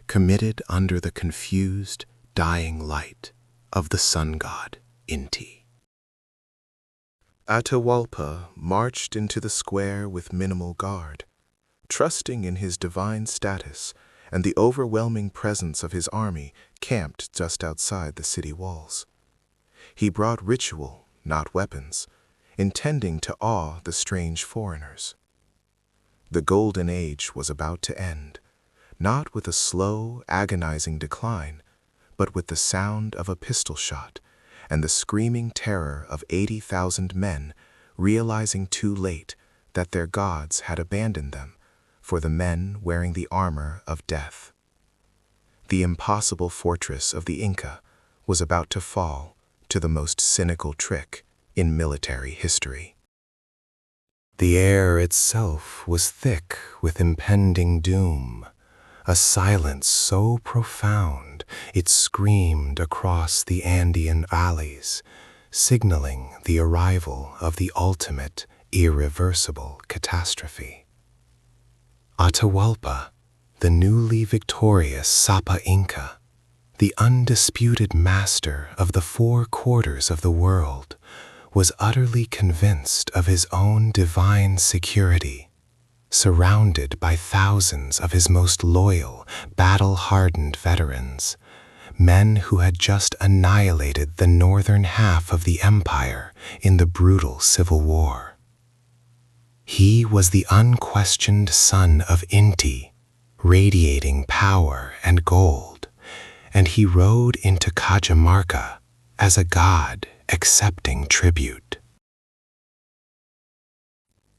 committed under the confused, dying light of the sun god Inti. Atahualpa marched into the square with minimal guard, trusting in his divine status and the overwhelming presence of his army camped just outside the city walls. He brought ritual, not weapons, intending to awe the strange foreigners. The Golden Age was about to end, not with a slow, agonizing decline, but with the sound of a pistol shot and the screaming terror of 80,000 men realizing too late that their gods had abandoned them for the men wearing the armor of death. The impossible fortress of the Inca was about to fall to the most cynical trick in military history.
The air itself was thick with impending doom, a silence so profound it screamed across the Andean valleys, signaling the arrival of the ultimate, irreversible catastrophe. Atahualpa, the newly victorious Sapa Inca, the undisputed master of the 4 quarters of the world, was utterly convinced of his own divine security, surrounded by thousands of his most loyal, battle-hardened veterans, men who had just annihilated the northern half of the empire in the brutal civil war.
He was the unquestioned son of Inti, radiating power and gold, and he rode into Cajamarca as a god accepting tribute.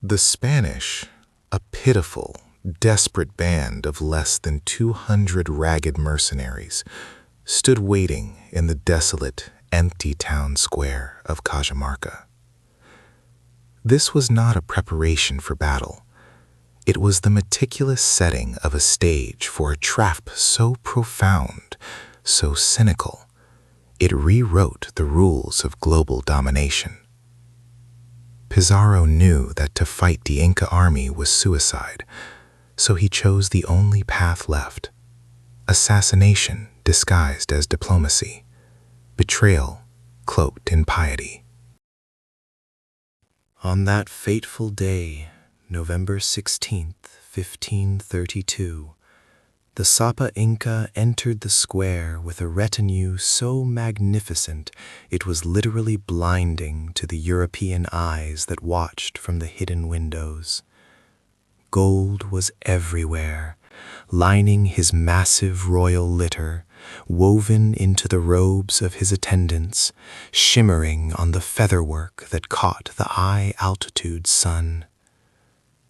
The Spanish, a pitiful, desperate band of less than 200 ragged mercenaries, stood waiting in the desolate, empty town square of Cajamarca. This was not a preparation for battle. It was the meticulous setting of a stage for a trap so profound, so cynical, it rewrote the rules of global domination. Pizarro knew that to fight the Inca army was suicide, so he chose the only path left: assassination disguised as diplomacy, betrayal cloaked in piety.
On that fateful day, November 16th, 1532, the Sapa Inca entered the square with a retinue so magnificent it was literally blinding to the European eyes that watched from the hidden windows. Gold was everywhere, lining his massive royal litter, woven into the robes of his attendants, shimmering on the featherwork that caught the high-altitude sun.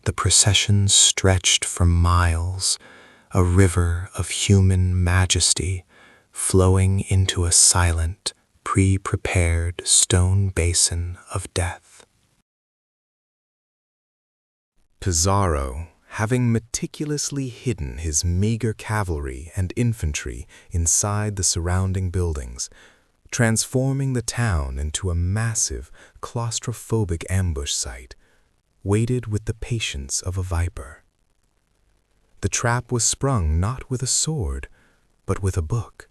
The procession stretched for miles, a river of human majesty, flowing into a silent, pre-prepared stone basin of death.
Pizarro, having meticulously hidden his meager cavalry and infantry inside the surrounding buildings, transforming the town into a massive, claustrophobic ambush site, waited with the patience of a viper. The trap was sprung not with a sword, but with a book,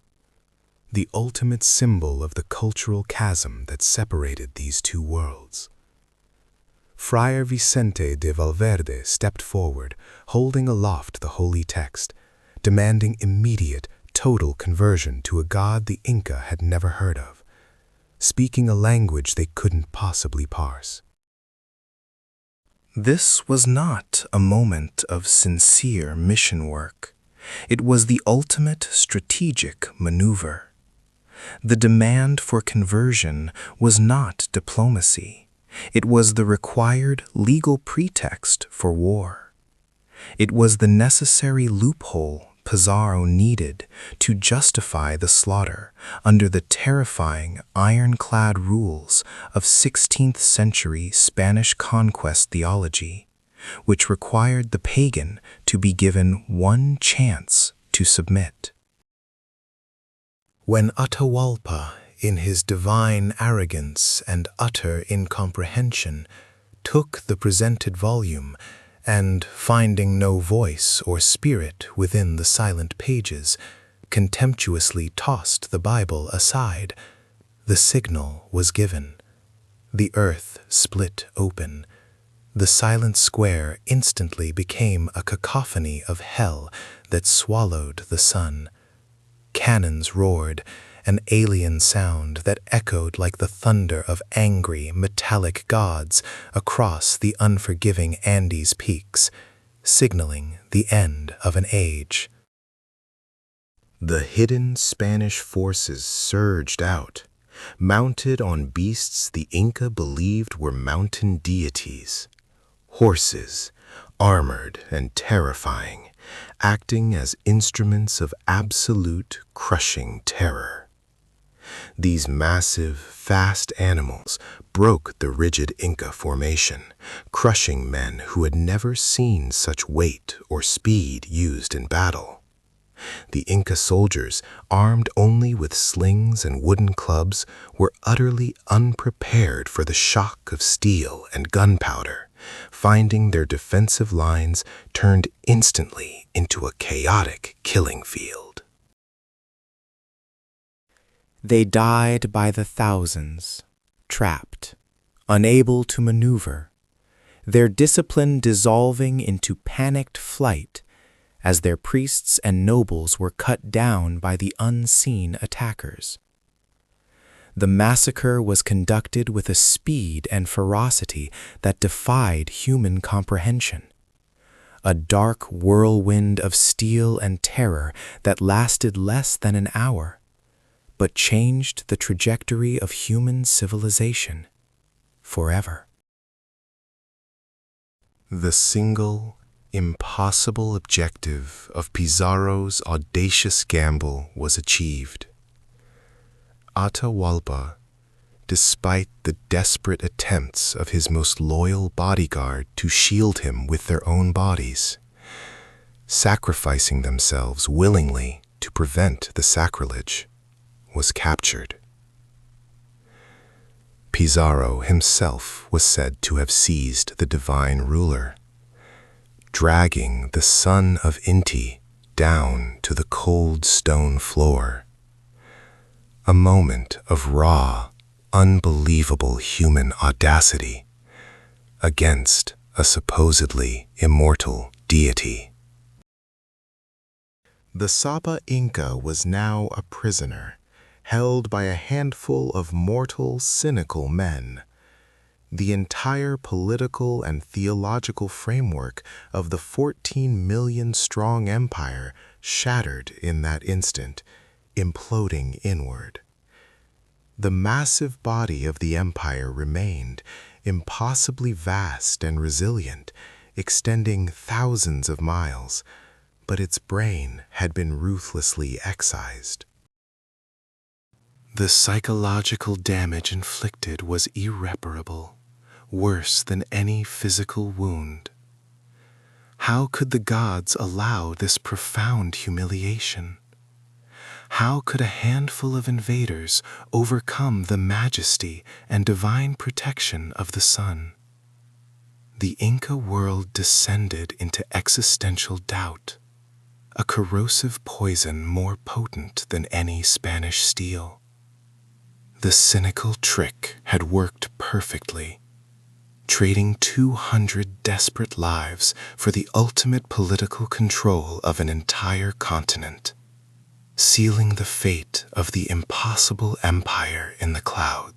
the ultimate symbol of the cultural chasm that separated these two worlds. Friar Vicente de Valverde stepped forward, holding aloft the holy text, demanding immediate, total conversion to a god the Inca had never heard of, speaking a language they couldn't possibly parse.
This was not a moment of sincere mission work. It was the ultimate strategic maneuver. The demand for conversion was not diplomacy. It was the required legal pretext for war. It was the necessary loophole Pizarro needed to justify the slaughter under the terrifying ironclad rules of 16th century Spanish conquest theology, which required the pagan to be given one chance to submit.
When Atahualpa, in his divine arrogance and utter incomprehension, took the presented volume, and, finding no voice or spirit within the silent pages, contemptuously tossed the Bible aside, the signal was given. The earth split open. The silent square instantly became a cacophony of hell that swallowed the sun. Cannons roared, an alien sound that echoed like the thunder of angry, metallic gods across the unforgiving Andes peaks, signaling the end of an age.
The hidden Spanish forces surged out, mounted on beasts the Inca believed were mountain deities, horses, armored and terrifying, acting as instruments of absolute, crushing terror. These massive, fast animals broke the rigid Inca formation, crushing men who had never seen such weight or speed used in battle. The Inca soldiers, armed only with slings and wooden clubs, were utterly unprepared for the shock of steel and gunpowder, finding their defensive lines turned instantly into a chaotic killing field.
They died by the thousands, trapped, unable to maneuver, their discipline dissolving into panicked flight as their priests and nobles were cut down by the unseen attackers. The massacre was conducted with a speed and ferocity that defied human comprehension. A dark whirlwind of steel and terror that lasted less than an hour, but changed the trajectory of human civilization forever.
The single, impossible objective of Pizarro's audacious gamble was achieved. Atahualpa, despite the desperate attempts of his most loyal bodyguard to shield him with their own bodies, sacrificing themselves willingly to prevent the sacrilege, was captured. Pizarro himself was said to have seized the divine ruler, dragging the son of Inti down to the cold stone floor. A moment of raw, unbelievable human audacity against a supposedly immortal deity.
The Sapa Inca was now a prisoner, held by a handful of mortal, cynical men. The entire political and theological framework of the 14 million-strong empire shattered in that instant, imploding inward. The massive body of the empire remained, impossibly vast and resilient, extending thousands of miles, but its brain had been ruthlessly excised.
The psychological damage inflicted was irreparable, worse than any physical wound. How could the gods allow this profound humiliation? How could a handful of invaders overcome the majesty and divine protection of the sun? The Inca world descended into existential doubt, a corrosive poison more potent than any Spanish steel. The cynical trick had worked perfectly, trading 200 desperate lives for the ultimate political control of an entire continent, sealing the fate of the impossible empire in the clouds.